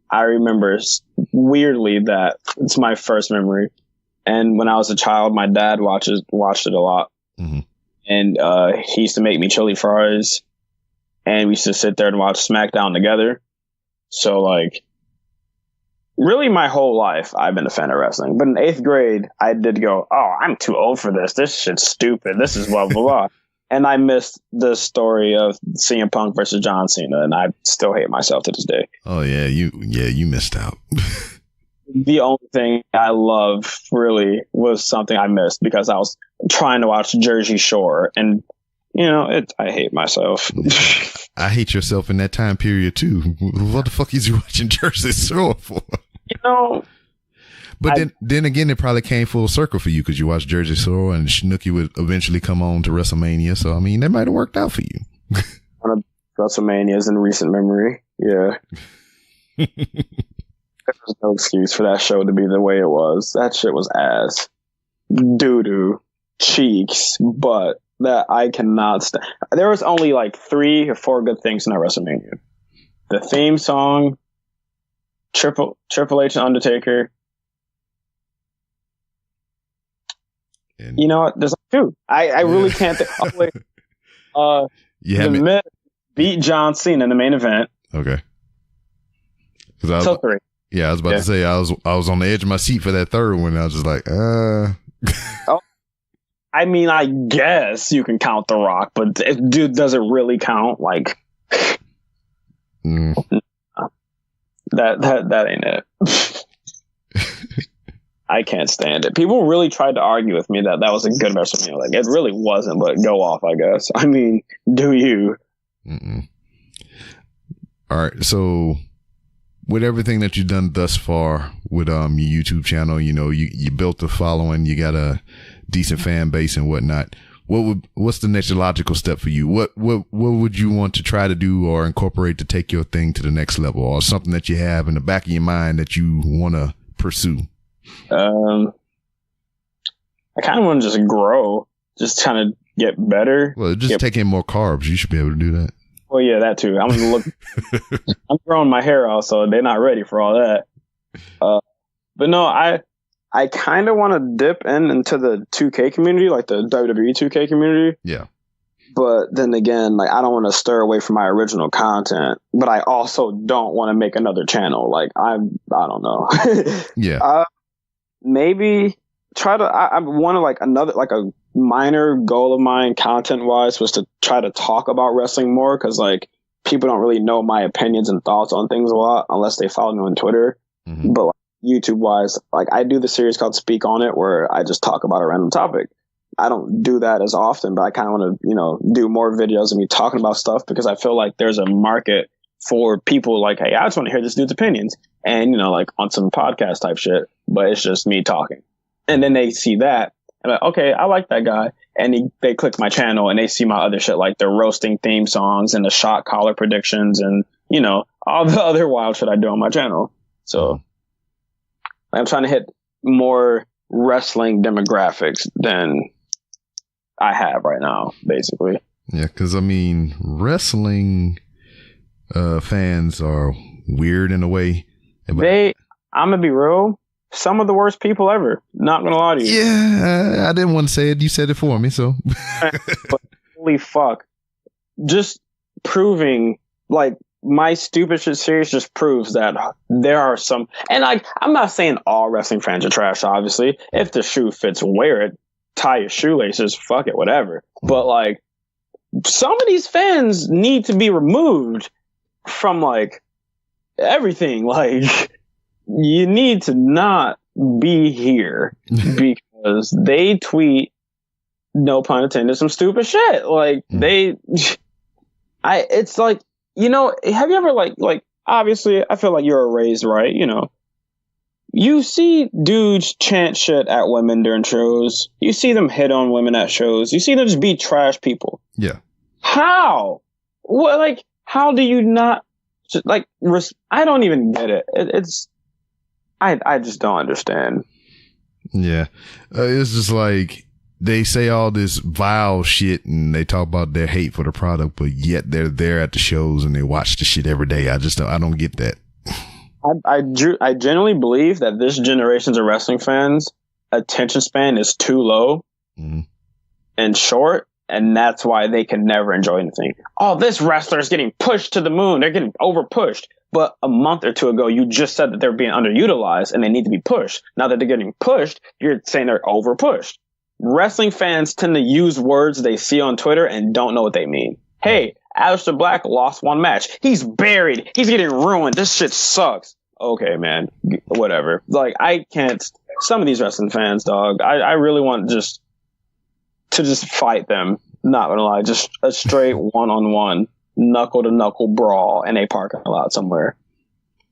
I remember weirdly that it's my first memory. And when I was a child, my dad watched it a lot. Mm-hmm. And he used to make me chili fries. And we used to sit there and watch SmackDown together. So, like, really my whole life, I've been a fan of wrestling. But in 8th grade, I did go, oh, I'm too old for this. This shit's stupid. This is blah, blah, blah. And I missed the story of CM Punk versus John Cena, and I still hate myself to this day. Oh yeah, you missed out. The only thing I love really was something I missed because I was trying to watch Jersey Shore, and I hate myself. I hate yourself in that time period too. What the fuck is you watching Jersey Shore for? But then again, it probably came full circle for you because you watched Jersey Shore and Snooki would eventually come on to WrestleMania. So, I mean, that might have worked out for you. One of WrestleManias in recent memory. Yeah. There's no excuse for that show to be the way it was. That shit was ass. Doo-doo. Cheeks. But that I cannot stand. There was only like 3 or 4 good things in that WrestleMania. The theme song, Triple H and Undertaker. You know what? There's like 2. I really can't think. Oh, wait. The Miz beat John Cena in the main event. Okay. So 3. Yeah, I was about to say I was on the edge of my seat for that 3rd one. I was just like, Oh, I mean, I guess you can count The Rock, but dude, does it really count? Like, that ain't it. I can't stand it. People really tried to argue with me that was a good WrestleMania. Like, it really wasn't, but go off, I guess. I mean, do you? All right. So with everything that you've done thus far with your YouTube channel, you know, you built a following, you got a decent fan base and whatnot. What's the next logical step for you? What would you want to try to do or incorporate to take your thing to the next level, or something that you have in the back of your mind that you want to pursue? I kind of want to just grow, just kind of get better. Well, just take in more carbs. You should be able to do that. Well, yeah, that too. I'm gonna look. I'm growing my hair out, so they're not ready for all that. But no, I kind of want to dip into the 2K community, like the WWE 2K community. Yeah. But then again, like I don't want to stir away from my original content, but I also don't want to make another channel. Like I don't know. Yeah. Maybe try to. I want to like another like a minor goal of mine, content wise, was to try to talk about wrestling more, because like people don't really know my opinions and thoughts on things a lot unless they follow me on Twitter. Mm-hmm. But like, YouTube wise, like I do the series called Speak On It, where I just talk about a random topic. I don't do that as often, but I kind of want to, you know, do more videos of me talking about stuff, because I feel like there's a market for people like, hey, I just want to hear this dude's opinions, and, you know, like on some podcast type shit, but it's just me talking. And then they see that and like, okay, I like that guy. And they click my channel and they see my other shit, like the roasting theme songs and the shot collar predictions and, you know, all the other wild shit I do on my channel. So I'm trying to hit more wrestling demographics than I have right now, basically. Yeah, because I mean, wrestling fans are weird in a way. I'm gonna be real, some of the worst people ever. Not gonna lie to you. Yeah, I didn't want to say it. You said it for me, so. But holy fuck! Just proving, like, my stupid shit series just proves that there are some, and like, I'm not saying all wrestling fans are trash. Obviously, if the shoe fits, wear it. Tie your shoelaces. Fuck it, whatever. But like, some of these fans need to be removed from like everything. Like, you need to not be here because they tweet, no pun intended, some stupid shit. Like it's like, you know, have you ever like, obviously I feel like you're raised right, you know, you see dudes chant shit at women during shows. You see them hit on women at shows. You see them just be trash people. Yeah. How? What? Like, how do you not? Like, I don't even get it. I just don't understand. Yeah. It's just like they say all this vile shit and they talk about their hate for the product, but yet they're there at the shows and they watch the shit every day. I don't get that. I genuinely believe that this generation's of wrestling fans' attention span is too low and short, and that's why they can never enjoy anything. Oh, this wrestler's getting pushed to the moon. They're getting over pushed. But a month or two ago, you just said that they're being underutilized and they need to be pushed. Now that they're getting pushed, you're saying they're over pushed. Wrestling fans tend to use words they see on Twitter and don't know what they mean. Hey, Aleister Black lost one match. He's buried. He's getting ruined. This shit sucks. Okay, man. Whatever. Like, I can't. Some of these wrestling fans, dog, I really want to just fight them. Not gonna lie. Just a straight one-on-one, knuckle-to-knuckle brawl in a parking lot somewhere.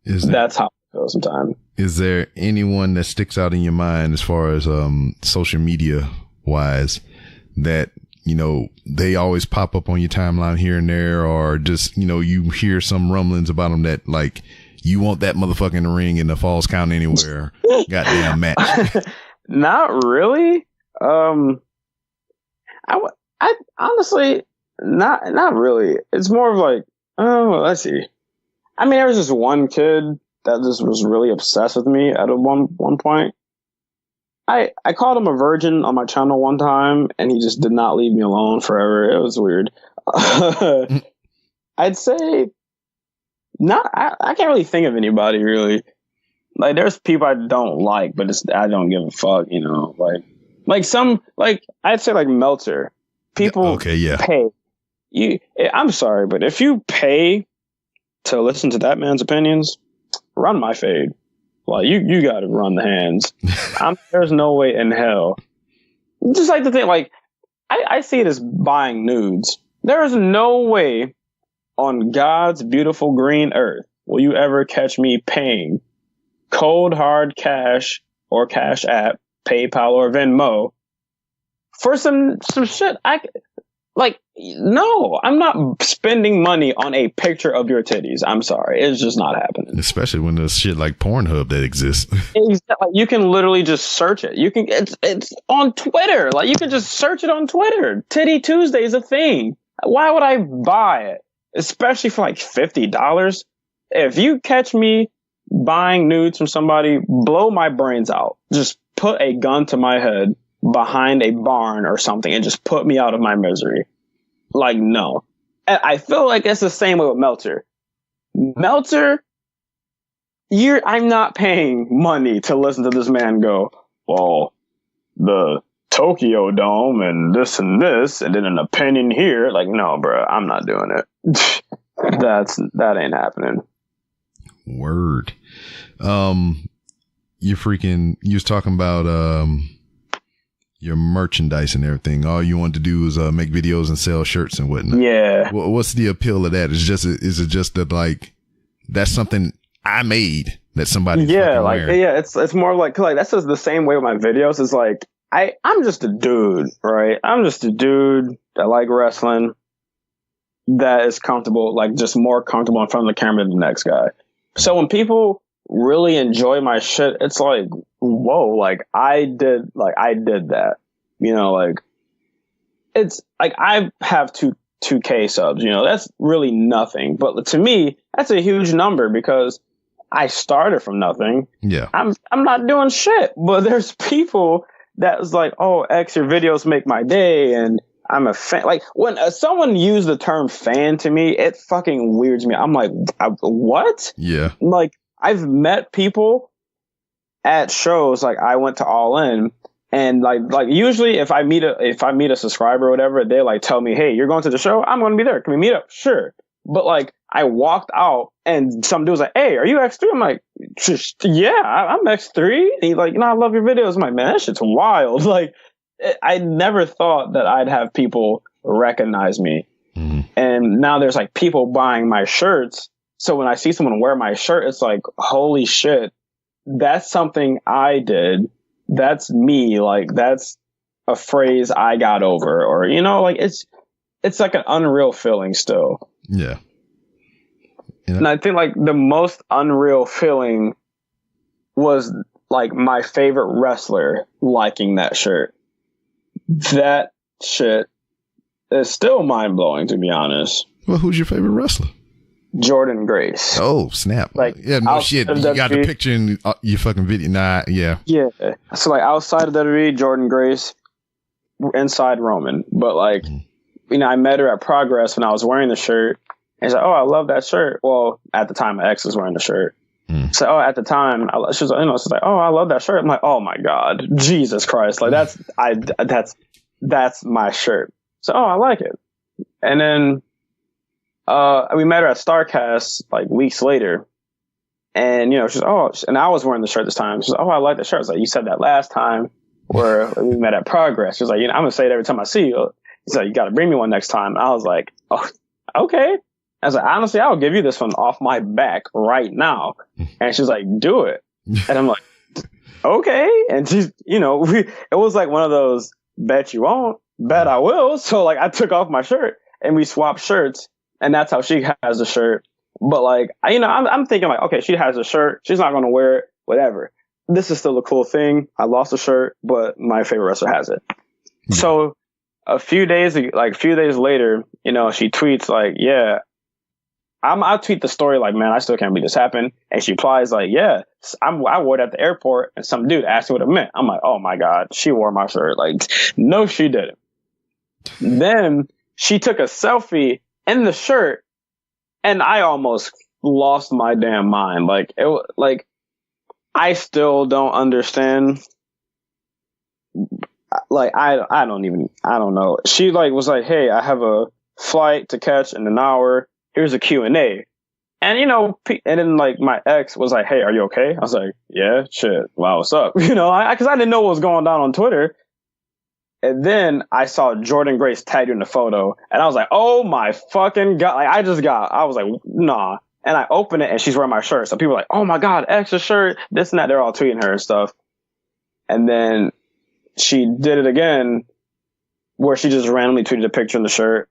That's how it goes sometimes. Is there anyone that sticks out in your mind as far as social media wise that, you know, they always pop up on your timeline here and there, or just, you know, you hear some rumblings about them that, like, you want that motherfucker in the ring in the Falls Count Anywhere goddamn match? Not really. I honestly, not really. It's more of like, oh, let's see. I mean, there was this one kid that just was really obsessed with me at one point. I called him a virgin on my channel one time, and he just did not leave me alone forever. It was weird. I'd say I can't really think of anybody really. Like, there's people I don't like, but I don't give a fuck, you know. Like some, like, I'd say like Meltzer. People pay. I'm sorry, but if you pay to listen to that man's opinions, run my fade. Like, you got to run the hands. There's no way in hell. Just like the thing, like, I see it as buying nudes. There is no way on God's beautiful green earth will you ever catch me paying cold hard cash or Cash App, PayPal or Venmo for some shit? No, I'm not spending money on a picture of your titties. I'm sorry. It's just not happening. Especially when there's shit like Pornhub that exists. Exactly. You can literally just search it. You can, it's on Twitter. Like, you can just search it on Twitter. Titty Tuesday is a thing. Why would I buy it? Especially for like $50. If you catch me buying nudes from somebody, blow my brains out. Just put a gun to my head behind a barn or something and just put me out of my misery. Like, no. I feel like it's the same way with Meltzer. Meltzer, I'm not paying money to listen to this man go, well, the Tokyo Dome and this and then an opinion here. Like, no, bro, I'm not doing it. That ain't happening. Word. You was talking about your merchandise and everything. All you want to do is make videos and sell shirts and whatnot. Yeah. What's the appeal of that? Is it just that, like, that's something I made that somebody wearing? Yeah, it's more like that's just the same way with my videos. It's like I'm just a dude, right? I'm just a dude that like wrestling, that is comfortable, like just more comfortable in front of the camera than the next guy. So when people really enjoy my shit, it's like, whoa, like I did that, you know, like it's like I have 2K subs, you know, that's really nothing, but to me that's a huge number because I started from nothing. Yeah, I'm not doing shit, but there's people that was like, oh, X, your videos make my day, and I'm a fan. Like, when someone used the term fan to me, it fucking weirds me. I'm like, what? Yeah. Like, I've met people at shows. Like, I went to All In, and like usually if I meet a subscriber or whatever, they like tell me, hey, you're going to the show? I'm going to be there. Can we meet up? Sure. But like, I walked out and some dude was like, hey, are you Xthreeee? I'm like, yeah, I'm Xthreeee. And he's like, I love your videos. I'm like, man, that shit's wild. Like, I never thought that I'd have people recognize me. Mm-hmm. And now there's like people buying my shirts. So when I see someone wear my shirt, it's like, holy shit, that's something I did. That's me. Like, that's a phrase I got over, or, you know, like it's like an unreal feeling still. Yeah. And I think like the most unreal feeling was like my favorite wrestler liking that shirt. That shit is still mind blowing, to be honest. Well, who's your favorite wrestler? Jordan Grace. Oh, snap. Like, yeah, no shit. You got the picture in your fucking video. Nah, yeah. Yeah. So like outside of WWE, Jordan Grace, inside Roman. But like, you know, I met her at Progress when I was wearing the shirt. And she's like, oh, I love that shirt. Well, at the time, my ex was wearing the shirt. So at the time, she's like, she's like, oh, I love that shirt. I'm like, oh my God, Jesus Christ. Like that's my shirt. So, oh, I like it. And then, we met her at StarCast like weeks later. And, you know, she's, and I was wearing the shirt this time. She's like, oh, I like the shirt. I was like, you said that last time where we met at Progress. She's like, you know, I'm going to say it every time I see you. She's like, you got to bring me one next time. I was like, oh, okay. I was like, honestly, I'll give you this one off my back right now. And she's like, do it. And I'm like, okay. And she's, you know, it was like one of those, bet you won't, bet I will. So like I took off my shirt and we swapped shirts, and that's how she has the shirt. But like, I'm thinking like, okay, she has a shirt. She's not going to wear it, whatever. This is still a cool thing. I lost the shirt, but my favorite wrestler has it. So a few days later, you know, she tweets like, yeah, I'll tweet the story like, man, I still can't believe this happened. And she replies like, yeah, I wore it at the airport and some dude asked me what it meant. I'm like, oh my God, she wore my shirt. Like, no, she didn't. Then she took a selfie in the shirt and I almost lost my damn mind. Like, I still don't understand. Like, I don't know. She like was like, hey, I have a flight to catch in an hour. Here's a Q&A. And, you know, and then like my ex was like, hey, are you okay? I was like, yeah, shit. Wow, what's up? You know, because I didn't know what was going on Twitter. And then I saw Jordan Grace tagged in the photo, and I was like, "Oh my fucking god!" Like I was like, "Nah." And I open it, and she's wearing my shirt. So people are like, "Oh my god, extra shirt!" This and that. They're all tweeting her and stuff. And then she did it again, where she just randomly tweeted a picture in the shirt.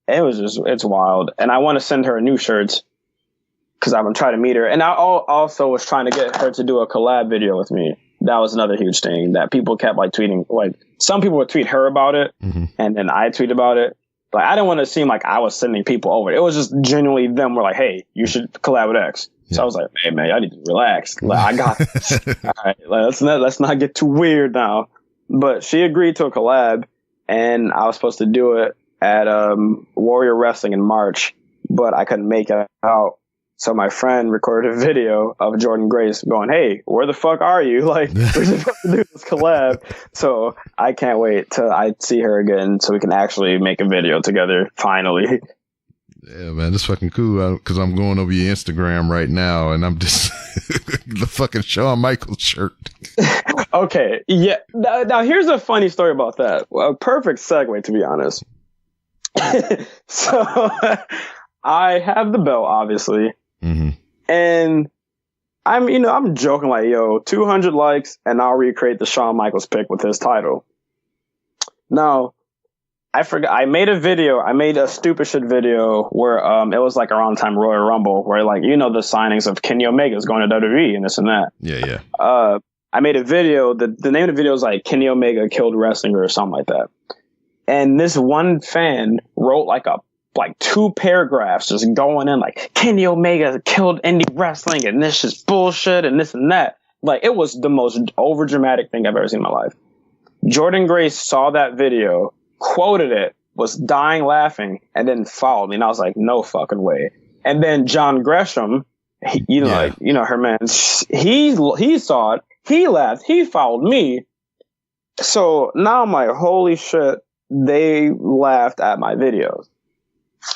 It's wild. And I want to send her a new shirt because I'm trying to meet her. And I also was trying to get her to do a collab video with me. That was another huge thing that people kept like tweeting. Like some people would tweet her about it, and then I tweet about it. But I didn't want to seem like I was sending people over. It was just genuinely them were like, "Hey, you should collab with X." So I was like, "Hey man, I need to relax. Like, I got this. All right, let's not get too weird now." But she agreed to a collab, and I was supposed to do it at Warrior Wrestling in March, but I couldn't make it out. So my friend recorded a video of Jordan Grace going, "Hey, where the fuck are you? Like, we're supposed to do this collab." So I can't wait till I see her again so we can actually make a video together, finally. Yeah, man, that's fucking cool because I'm going over your Instagram right now and I'm just the fucking Shawn Michaels shirt. Okay, yeah. Now, here's a funny story about that. Well, a perfect segue, to be honest. So I have the belt, obviously. And I'm joking like, yo, 200 likes and I'll recreate the Shawn Michaels pick with his title. Now, I forgot. I made a stupid shit video where it was like around the time Royal Rumble, where like, the signings of Kenny Omega's going to WWE and this and that. Yeah. I made a video. The name of the video is like Kenny Omega Killed Wrestling or something like that. And this one fan wrote like 2 paragraphs just going in like, Kenny Omega killed indie wrestling and this is bullshit and this and that. Like, it was the most overdramatic thing I've ever seen in my life. Jordan Grace saw that video, quoted it, was dying laughing, and then followed me. And I was like, no fucking way. And then John Gresham, her man, he saw it, he laughed, he followed me. So now I'm like, holy shit, they laughed at my videos.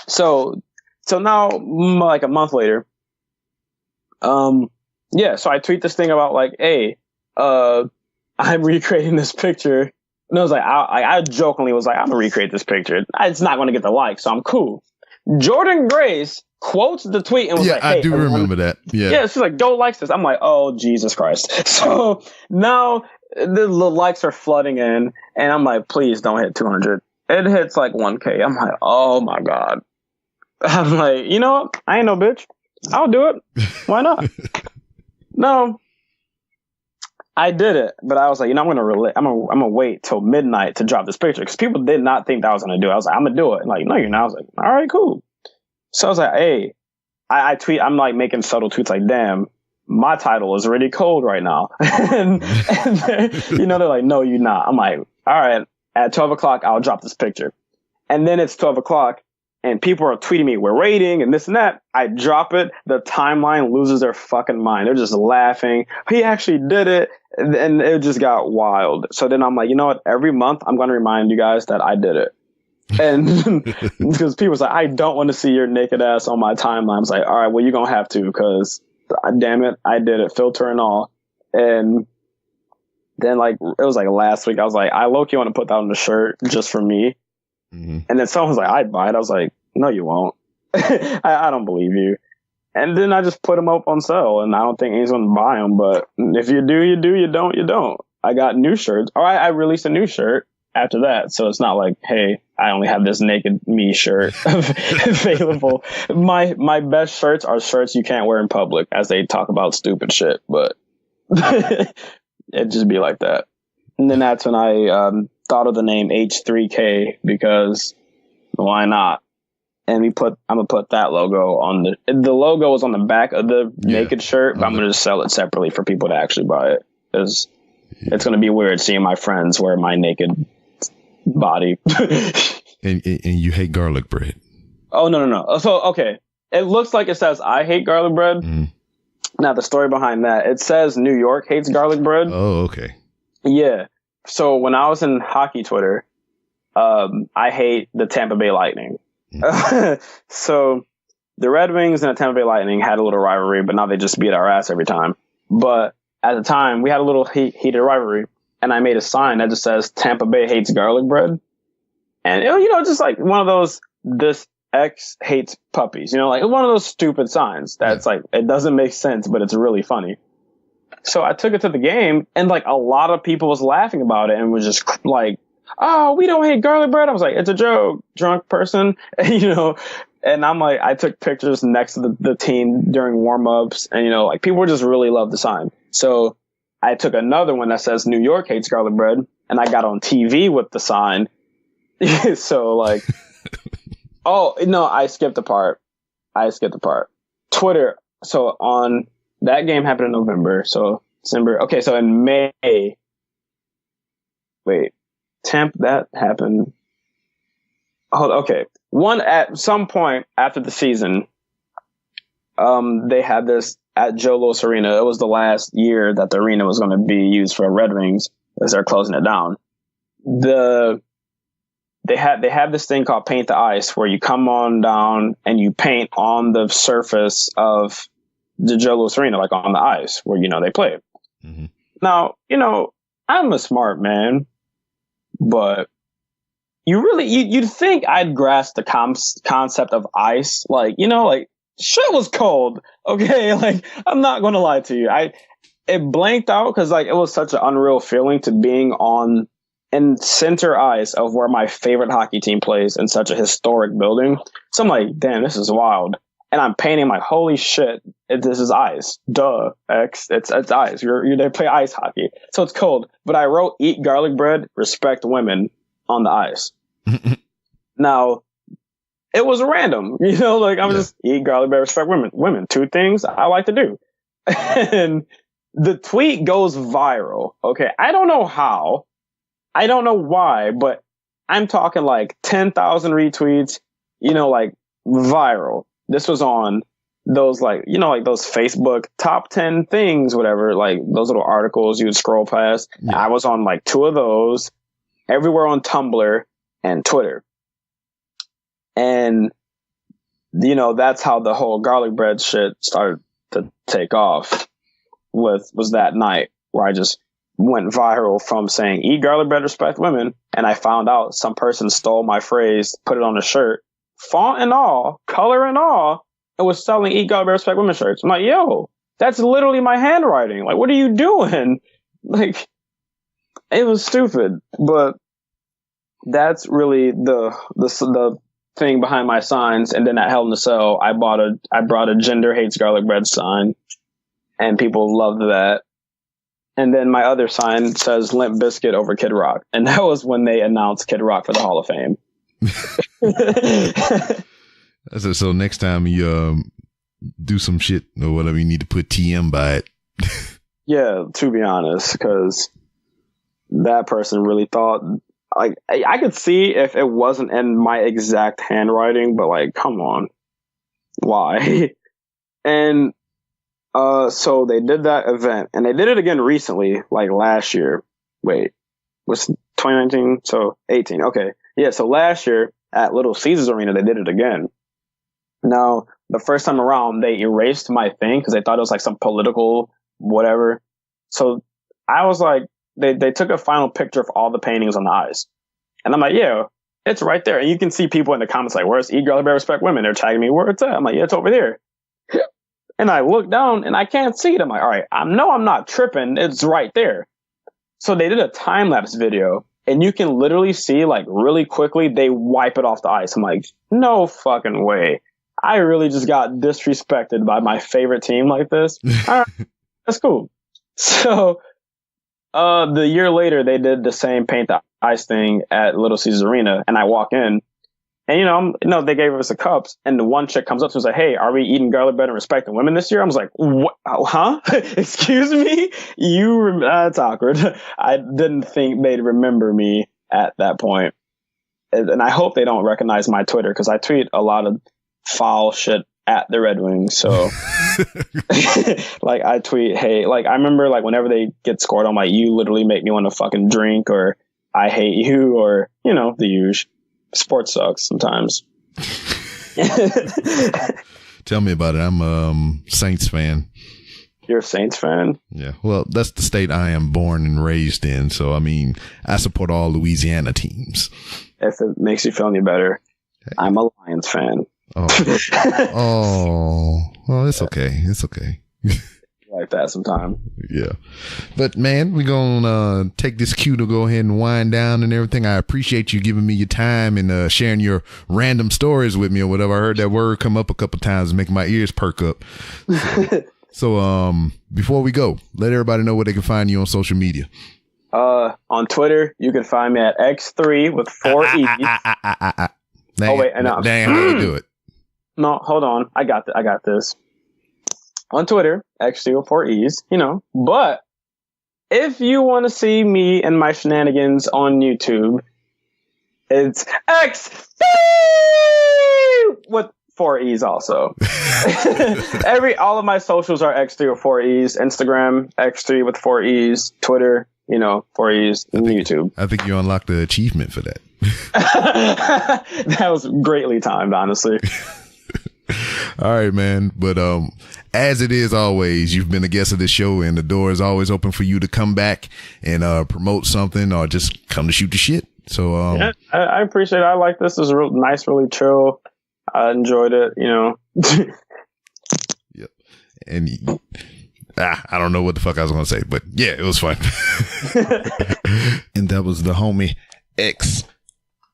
So now, like a month later, so I tweet this thing about like, hey, I'm recreating this picture. And I was like, I jokingly was like, I'm gonna recreate this picture. It's not going to get the like, so I'm cool. Jordan Grace quotes the tweet and was like, hey, I do remember that. Yeah, she's like, go likes this. I'm like, oh, Jesus Christ. So now the likes are flooding in, and I'm like, please don't hit 200. It hits like 1K. I'm like, oh my God. I'm like, you know what? I ain't no bitch. I'll do it. Why not? No. I did it, but I was like, I'm gonna wait till midnight to drop this picture because people did not think that I was gonna do it. I was like, I'm gonna do it. And like, no, you're not. I was like, all right, cool. So I was like, hey, I tweet. I'm like making subtle tweets like, damn, my title is really cold right now. and they're like, no, you're not. I'm like, all right, at 12 o'clock, I'll drop this picture. And then it's 12 o'clock. And people are tweeting me, we're waiting and this and that. I drop it. The timeline loses their fucking mind. They're just laughing. He actually did it. And it just got wild. So then I'm like, you know what? Every month I'm going to remind you guys that I did it. And because people say, I don't want to see your naked ass on my timeline. I was like, all right, well, you're going to have to because damn it, I did it, filter and all. And then like, it was like last week, I was like, I low-key want to put that on the shirt just for me. And then someone was like, I'd buy it. I was like, no, you won't. I don't believe you. And then I just put them up on sale, and I don't think anyone's going to buy them. But if you do, you do. You don't, you don't. I got new shirts. Or I released a new shirt after that. So it's not like, hey, I only have this naked me shirt available. My best shirts are shirts you can't wear in public as they talk about stupid shit. But it'd just be like that. And then that's when I thought of the name H3K because why not? And I'm gonna put that logo on the logo is on the back of the naked shirt, but I'm gonna just sell it separately for people to actually buy it. Because it's gonna be weird seeing my friends wear my naked body. and you hate garlic bread. Oh no. So okay. It looks like it says I hate garlic bread. Now the story behind that, it says New York hates garlic bread. Oh, okay. Yeah. So when I was in hockey Twitter, I hate the Tampa Bay Lightning. So the Red Wings and the Tampa Bay Lightning had a little rivalry, but now they just beat our ass every time. But at the time, we had a little heated rivalry. and I made a sign that just says Tampa Bay hates garlic bread. And, just like one of those, this X hates puppies, like one of those stupid signs that's like, it doesn't make sense, but it's really funny. So I took it to the game, and like a lot of people was laughing about it and was just like, oh, we don't hate garlic bread. I was like, it's a joke, drunk person, and I'm like, I took pictures next to the team during warm-ups, and like people just really love the sign. So I took another one that says New York hates garlic bread, and I got on TV with the sign. So like, oh no, I skipped a part. Twitter. So on that game happened in November. So December. Okay, so in May. Wait, that happened. Oh, okay. At some point after the season, they had this at Joe Louis Arena. It was the last year that the arena was going to be used for Red Wings as they're closing it down. They have this thing called Paint the Ice, where you come on down and you paint on the surface of the Joe Louis Arena, like on the ice where, they play. Mm-hmm. Now, I'm a smart man, but you'd think I'd grasp the concept of ice. Like, like shit was cold. Okay. Like, I'm not going to lie to you. It blanked out because like, it was such an unreal feeling to being in center ice of where my favorite hockey team plays in such a historic building. So I'm like, damn, this is wild. And I'm painting like, holy shit, this is ice. Duh, X, it's ice. They play ice hockey. So it's cold. But I wrote, eat garlic bread, respect women on the ice. Now, it was random, like I was just eat garlic bread, respect women. Women, two things I like to do. And the tweet goes viral. Okay, I don't know how. I don't know why, but I'm talking like 10,000 retweets, like viral. This was on those like, like those Facebook top 10 things, whatever, like those little articles you would scroll past. Yeah. I was on like 2 of those, everywhere on Tumblr and Twitter. And, that's how the whole garlic bread shit started to take off was that night where I just went viral from saying, eat garlic bread, respect women. And I found out some person stole my phrase, put it on a shirt, font and all, color and all, and was selling eat garlic bread, respect women shirts. I'm like, yo, that's literally my handwriting. Like, what are you doing? Like, it was stupid, but that's really the thing behind my signs. And then at Hell in a Cell, I brought a gender hates garlic bread sign, and people loved that. And then my other sign says Limp Bizkit over Kid Rock. And that was when they announced Kid Rock for the Hall of Fame. So next time you do some shit or whatever, you need to put TM by it. Yeah, to be honest, because that person really thought, like, I could see if it wasn't in my exact handwriting, but like, come on. Why? And so they did that event, and they did it again recently, like last year. Wait, was 2019? So 18. Okay. Yeah. So last year at Little Caesars Arena, they did it again. Now, the first time around, they erased my thing because they thought it was like some political whatever. So I was like, they took a final picture of all the paintings on the ice. And I'm like, yeah, it's right there. And you can see people in the comments like, where's eat garlic bread, respect women? They're tagging me, where it's at? I'm like, yeah, it's over there. And I look down and I can't see it. I'm like, all right, I'm not tripping. It's right there. So they did a time lapse video, and you can literally see, like, really quickly, they wipe it off the ice. I'm like, no fucking way. I really just got disrespected by my favorite team like this. All right, that's cool. So the year later, they did the same paint the ice thing at Little Caesars Arena, and I walk in. And, they gave us the cups, and the one chick comes up to us like, hey, are we eating garlic bread and respecting women this year? I was like, what? Huh? Excuse me? That's awkward. I didn't think they'd remember me at that point. And I hope they don't recognize my Twitter, because I tweet a lot of foul shit at the Red Wings. So, like, I tweet, hey, like, I remember, like, whenever they get scored, I'm like, you literally make me want to fucking drink, or I hate you, or, the usual. Sports sucks sometimes. Tell me about it. I'm a Saints fan. You're a Saints fan? Yeah. Well, that's the state I am born and raised in. So, I mean, I support all Louisiana teams. If it makes you feel any better, I'm a Lions fan. Well, it's okay. It's okay. Like that sometime. Yeah. But man, we're gonna take this cue to go ahead and wind down and everything. I appreciate you giving me your time and sharing your random stories with me or whatever. I heard that word come up a couple times, making my ears perk up. So before we go, let everybody know where they can find you on social media. On Twitter, you can find me at Xthreeee with 4 E's. Wait, no. Dang, how do you do it? No, hold on. I got this. On Twitter, Xthreeee with 4 E's, But if you want to see me and my shenanigans on YouTube, it's Xthreeee with 4 E's also. All of my socials are Xthreeee with 4 E's. Instagram, Xthreeee with 4 E's. Twitter, 4 E's. And YouTube. I think you unlocked the achievement for that. That was greatly timed, honestly. All right, man. But as it is always, you've been a guest of this show, and the door is always open for you to come back and promote something or just come to shoot the shit. So yeah, I appreciate it. I like this. It's real nice, really chill. I enjoyed it. Yep. And I don't know what the fuck I was gonna say, but yeah, it was fun. And that was the homie X.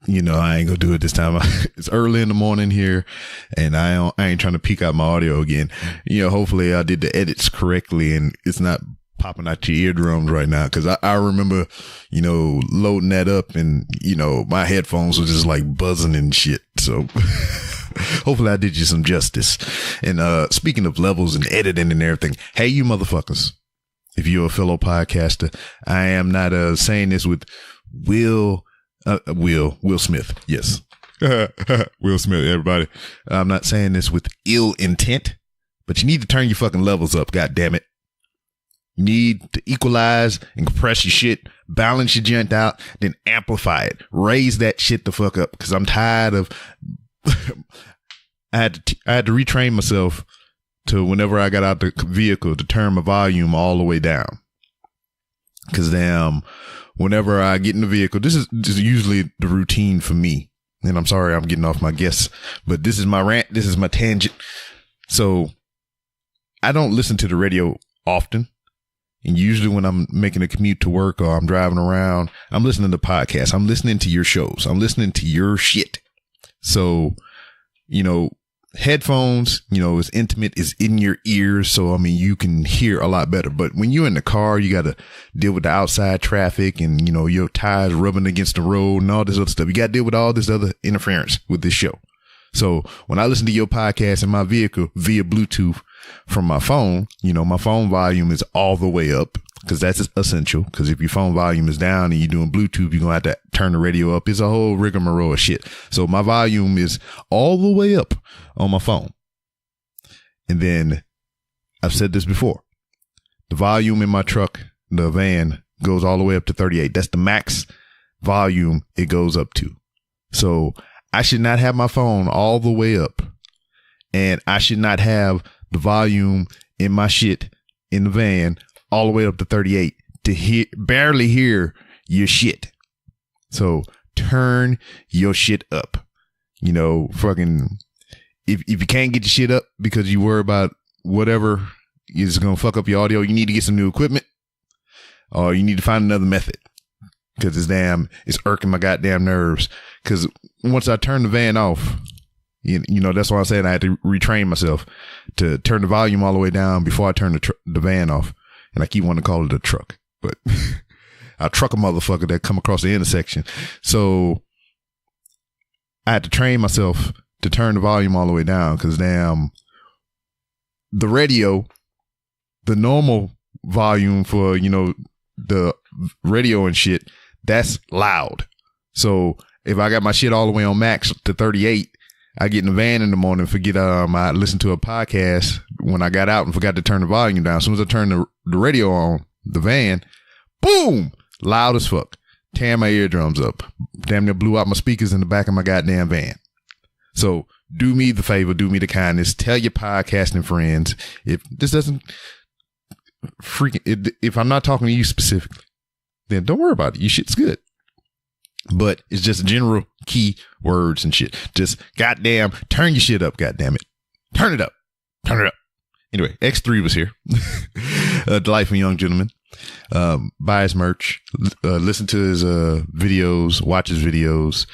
I ain't gonna do it this time. It's early in the morning here, and I ain't trying to peek out my audio again. Hopefully I did the edits correctly, and it's not popping out your eardrums right now. Cause I remember, loading that up, and, my headphones were just like buzzing and shit. So hopefully I did you some justice. And, speaking of levels and editing and everything, hey, you motherfuckers, if you're a fellow podcaster, I am not, saying this with Will Smith. Yes. Will Smith, everybody. I'm not saying this with ill intent, but you need to turn your fucking levels up. God damn it. You need to equalize and compress your shit, balance your joint out, then amplify it. Raise that shit the fuck up. Cause I'm tired of, I had to retrain myself to whenever I got out the vehicle to turn my volume all the way down. Cause whenever I get in the vehicle, this is usually the routine for me. And I'm sorry I'm getting off my guests, but this is my rant. This is my tangent. So I don't listen to the radio often. And usually when I'm making a commute to work or I'm driving around, I'm listening to podcasts. I'm listening to your shows. I'm listening to your shit. So, headphones, is intimate, is in your ears. So, you can hear a lot better. But when you're in the car, you got to deal with the outside traffic and, your tires rubbing against the road and all this other stuff. You got to deal with all this other interference with this show. So when I listen to your podcast in my vehicle via Bluetooth from my phone, my phone volume is all the way up because that's essential. Because if your phone volume is down and you're doing Bluetooth, you're going to have to turn the radio up. It's a whole rigmarole of shit. So my volume is all the way up on my phone. And then I've said this before. The volume in my truck, the van, goes all the way up to 38. That's the max volume it goes up to. So I should not have my phone all the way up, and I should not have the volume in my shit in the van all the way up to 38 to barely hear your shit. So turn your shit up. Fucking, if you can't get your shit up because you worry about whatever is going to fuck up your audio, you need to get some new equipment or you need to find another method. Cause it's irking my goddamn nerves. Cause once I turn the van off, that's why I said I had to retrain myself to turn the volume all the way down before I turn the van off. And I keep wanting to call it a truck, but I'll truck a motherfucker that come across the intersection. So I had to train myself to turn the volume all the way down. Cause the radio, the normal volume for, the radio and shit, that's loud. So if I got my shit all the way on max to 38, I get in the van in the morning, forget, I listened to a podcast when I got out and forgot to turn the volume down. As soon as I turned the radio on, the van, boom, loud as fuck. Tearing my eardrums up. Damn near blew out my speakers in the back of my goddamn van. So do me the favor, do me the kindness, tell your podcasting friends. If this doesn't if I'm not talking to you specifically, then don't worry about it. Your shit's good. But it's just general key words and shit. Just goddamn, turn your shit up, goddamn it. Turn it up. Turn it up. Anyway, Xthreeee was here. A delightful young gentleman. Buy his merch, listen to his videos, watch his videos,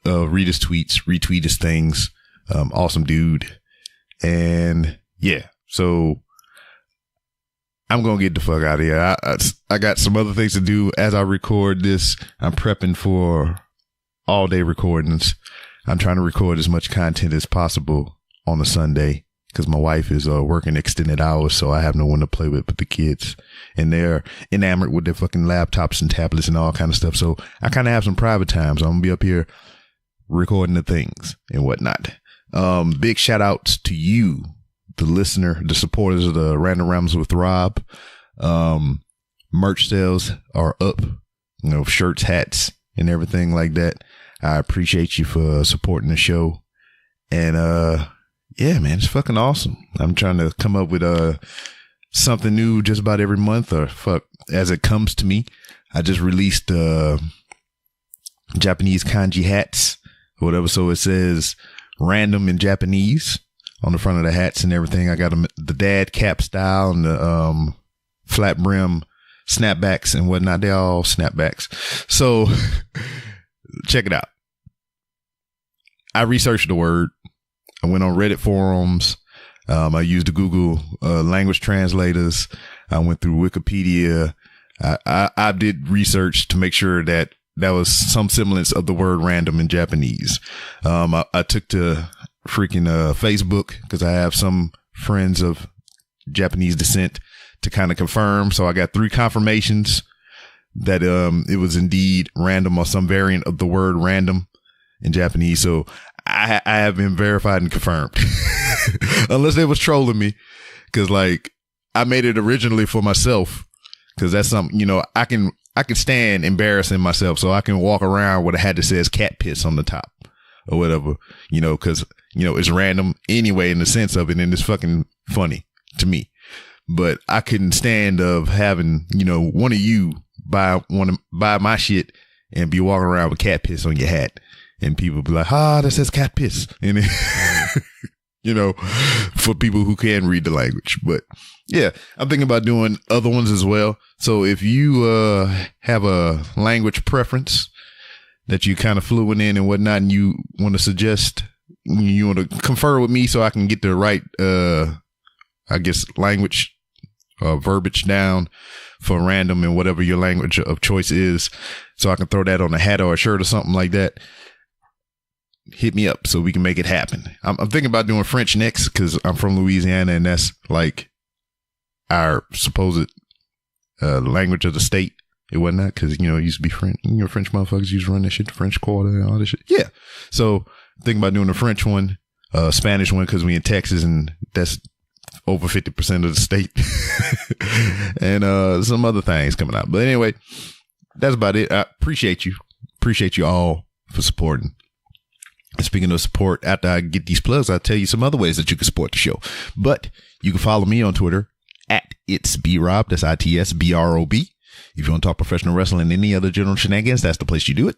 read his tweets, retweet his things. Awesome dude. And yeah, so I'm going to get the fuck out of here. I got some other things to do as I record this. I'm prepping for all day recordings. I'm trying to record as much content as possible on a Sunday because my wife is working extended hours, so I have no one to play with but the kids. And they're enamored with their fucking laptops and tablets and all kind of stuff. So I kind of have some private time. So I'm going to be up here recording the things and whatnot. Big shout outs to you, the listener, the supporters of the Random Rambles with Rob. Merch sales are up, you know, shirts, hats, and everything like that. I appreciate you for supporting the show. And, yeah, man, it's fucking awesome. I'm trying to come up with, something new just about every month or as it comes to me. I just released, Japanese kanji hats or whatever. So it says random in Japanese on the front of the hats and everything. I got them the dad cap style and the flat brim snapbacks and whatnot. They're all snapbacks. So check it out. I researched the word. I went on Reddit forums. I used the Google language translators. I went through Wikipedia. I did research to make sure that was some semblance of the word random in Japanese. I took to freaking Facebook because I have some friends of Japanese descent to kind of confirm. So I got 3 confirmations that it was indeed random or some variant of the word random in Japanese. So I have been verified and confirmed. Unless they was trolling me. Cause like I made it originally for myself. Cause that's something, you know, I can stand embarrassing myself. So I can walk around with a hat that says cat piss on the top or whatever, you know, cause you know, it's random anyway in the sense of it. And it's fucking funny to me, but I couldn't stand of having, you know, one of you buy my shit and be walking around with cat piss on your hat. And people be like, that says cat piss. And, you know, for people who can read the language. But yeah, I'm thinking about doing other ones as well. So if you have a language preference that you kind of fluent in and whatnot, and you want to suggest, you want to confer with me so I can get the right, I guess, language verbiage down for random and whatever your language of choice is, so I can throw that on a hat or a shirt or something like that. Hit me up so we can make it happen. I'm thinking about doing French next because I'm from Louisiana and that's like our supposed language of the state. It wasn't that because, you know, it used to be French. You know, French motherfuckers used to run that shit, the French Quarter and all this shit. Yeah. So thinking about doing the French one, Spanish one because we in Texas and that's over 50% of the state. And some other things coming out. But anyway, that's about it. I appreciate you. Appreciate you all for supporting. Speaking of support, after I get these plugs, I'll tell you some other ways that you can support the show. But you can follow me on Twitter at itsbrob. That's ITSBROB. If you want to talk professional wrestling and any other general shenanigans, that's the place you do it.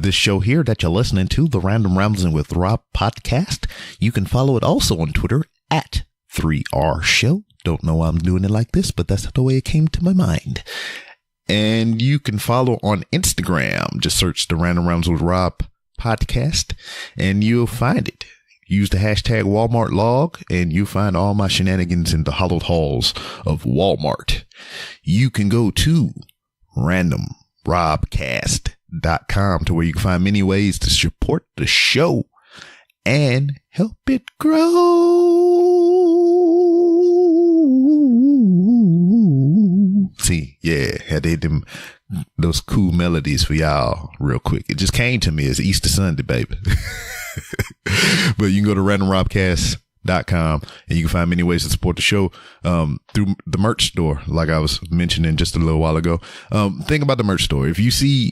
This show here that you're listening to, the Random Rambles with Rob podcast, you can follow it also on Twitter at 3R Show. Don't know why I'm doing it like this, but that's the way it came to my mind. And you can follow on Instagram. Just search the Random Rambles with Rob podcast and you'll find it. Use the hashtag Walmart log and you'll find all my shenanigans in the hollowed halls of Walmart. You can go to randomrobcast.com to where you can find many ways to support the show and help it grow. See, yeah, had they them those cool melodies for y'all real quick. It just came to me as Easter Sunday, baby. But you can go to randomrobcast.com and you can find many ways to support the show through the merch store, like I was mentioning just a little while ago. Think about the merch store. If you see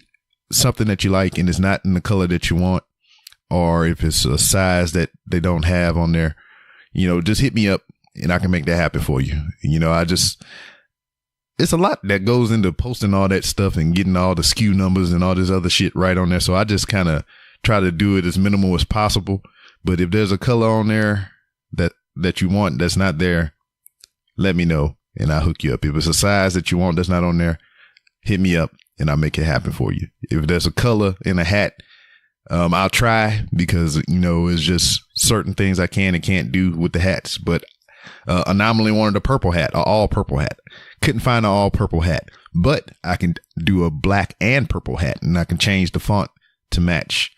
something that you like and it's not in the color that you want, or if it's a size that they don't have on there, you know, just hit me up and I can make that happen for you. You know, it's a lot that goes into posting all that stuff and getting all the SKU numbers and all this other shit right on there. So I just kind of try to do it as minimal as possible. But if there's a color on there that you want that's not there, let me know and I'll hook you up. If it's a size that you want that's not on there, hit me up and I'll make it happen for you. If there's a color in a hat, I'll try, because, you know, it's just certain things I can and can't do with the hats. But Anomaly wanted a purple hat, an all purple hat. Couldn't find an all purple hat, but I can do a black and purple hat, and I can change the font to match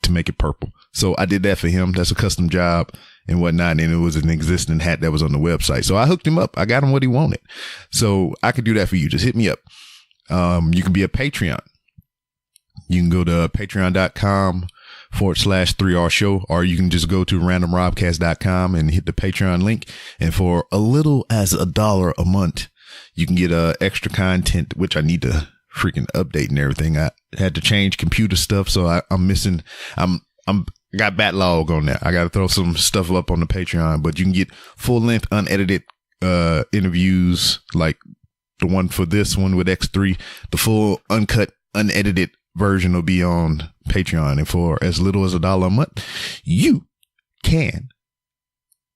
to make it purple. So I did that for him. That's a custom job and whatnot. And it was an existing hat that was on the website. So I hooked him up. I got him what he wanted. So I could do that for you. Just hit me up. You can be a Patreon. You can go to patreon.com/3R show, or you can just go to randomrobcast.com and hit the Patreon link. And for a little as $1 a month, you can get extra content, which I need to freaking update and everything. I had to change computer stuff, so I'm missing. Got backlog on that. I got to throw some stuff up on the Patreon, but you can get full length, unedited interviews, like the one for this one with Xthreeee. The full uncut, unedited version will be on Patreon, and for as little as $1 a month, you can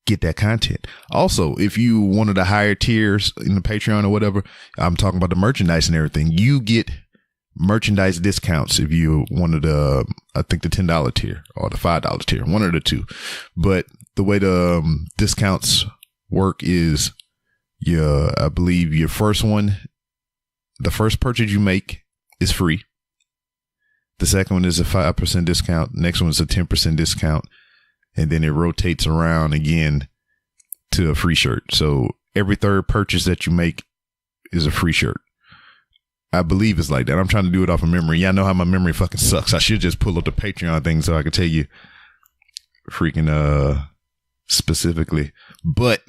get that content. Also, if you one of the higher tiers in the Patreon or whatever, I'm talking about the merchandise and everything, you get merchandise discounts if you one of the, I think the $10 tier or the $5 tier, one of the two. But the way the discounts work is, I believe your first one, the first purchase you make is free. The second one is a 5% discount. Next one is a 10% discount. And then it rotates around again to a free shirt. So every third purchase that you make is a free shirt. I believe it's like that. I'm trying to do it off of memory. Y'all know how my memory fucking sucks. I should just pull up the Patreon thing so I can tell you freaking specifically. But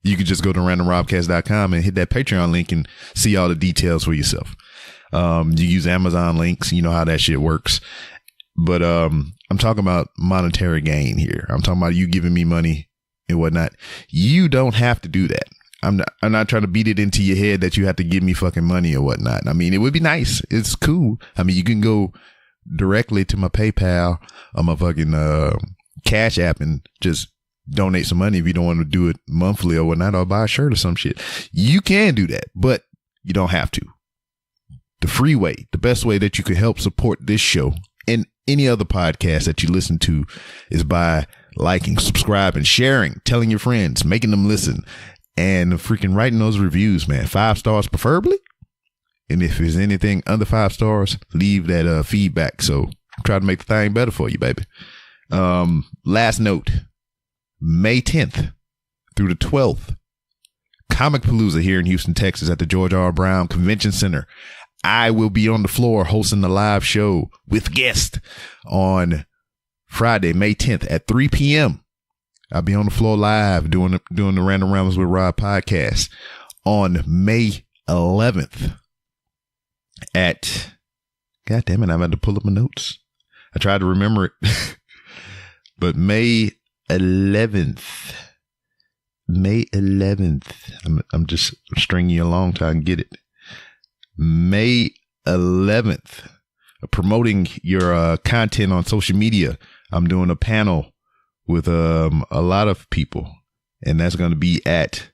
you could just go to randomrobcast.com and hit that Patreon link and see all the details for yourself. You use Amazon links, you know how that shit works. But I'm talking about monetary gain here. I'm talking about you giving me money and whatnot. You don't have to do that. I'm not trying to beat it into your head that you have to give me fucking money or whatnot. I mean, it would be nice. It's cool. I mean, you can go directly to my PayPal or my fucking Cash App and just donate some money if you don't want to do it monthly or whatnot, or buy a shirt or some shit. You can do that, but you don't have to. The free way, the best way that you can help support this show and any other podcast that you listen to, is by liking, subscribing, sharing, telling your friends, making them listen, and freaking writing those reviews, man. 5 stars preferably. And if there's anything under 5 stars, leave that feedback. So try to make the thing better for you, baby. Last note, May 10th through the 12th, Comic Palooza here in Houston, Texas at the George R. Brown Convention Center. I will be on the floor hosting the live show with guests on Friday, May 10th at 3 p.m. I'll be on the floor live doing the Random Ramblings with Rob podcast on May 11th at, God damn it, I'm about to pull up my notes. I tried to remember it, but May 11th. I'm just stringing you along till I can get it. May 11th, promoting your content on social media. I'm doing a panel with a lot of people, and that's going to be at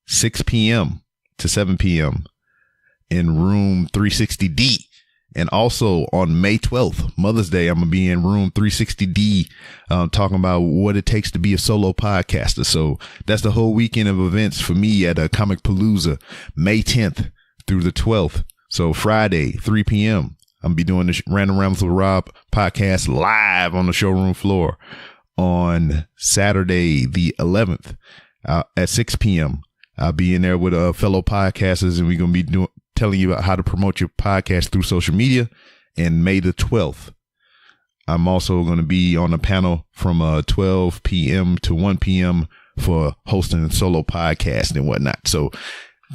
6 p.m. to 7 p.m. in room 360D. And also on May 12th, Mother's Day, I'm going to be in room 360D talking about what it takes to be a solo podcaster. So that's the whole weekend of events for me at a Comic Palooza, May 10th through the 12th. So Friday, 3 p.m., I'm going to be doing the Random Rambles with Rob podcast live on the showroom floor. On Saturday, the 11th, at 6 p.m., I'll be in there with fellow podcasters, and we're going to be telling you about how to promote your podcast through social media. And May the 12th, I'm also going to be on a panel from 12 p.m. to 1 p.m. for hosting a solo podcast and whatnot. So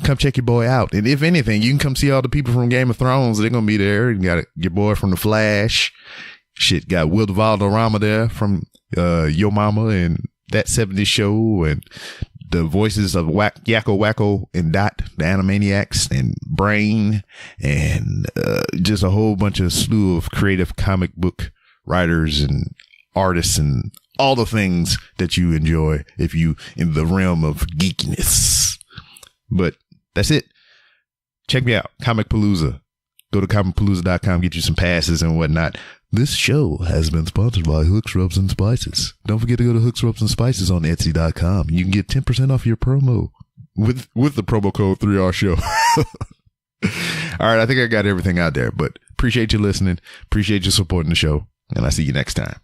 come check your boy out. And if anything, you can come see all the people from Game of Thrones. They're going to be there. You got your boy from The Flash. Shit, got Will Valderrama there from Yo Mama and That 70s Show and the voices of Yakko Wacko and Dot, the Animaniacs, and Brain, and just a whole bunch of slew of creative comic book writers and artists and all the things that you enjoy if you in the realm of geekiness. But that's it. Check me out, Comic Palooza. Go to comicpalooza.com, get you some passes and whatnot. This show has been sponsored by Hooks, Rubs, and Spices. Don't forget to go to Hooks, Rubs, and Spices on Etsy.com. You can get 10% off your promo with the promo code 3R Show. All right, I think I got everything out there, but appreciate you listening. Appreciate you supporting the show, and I'll see you next time.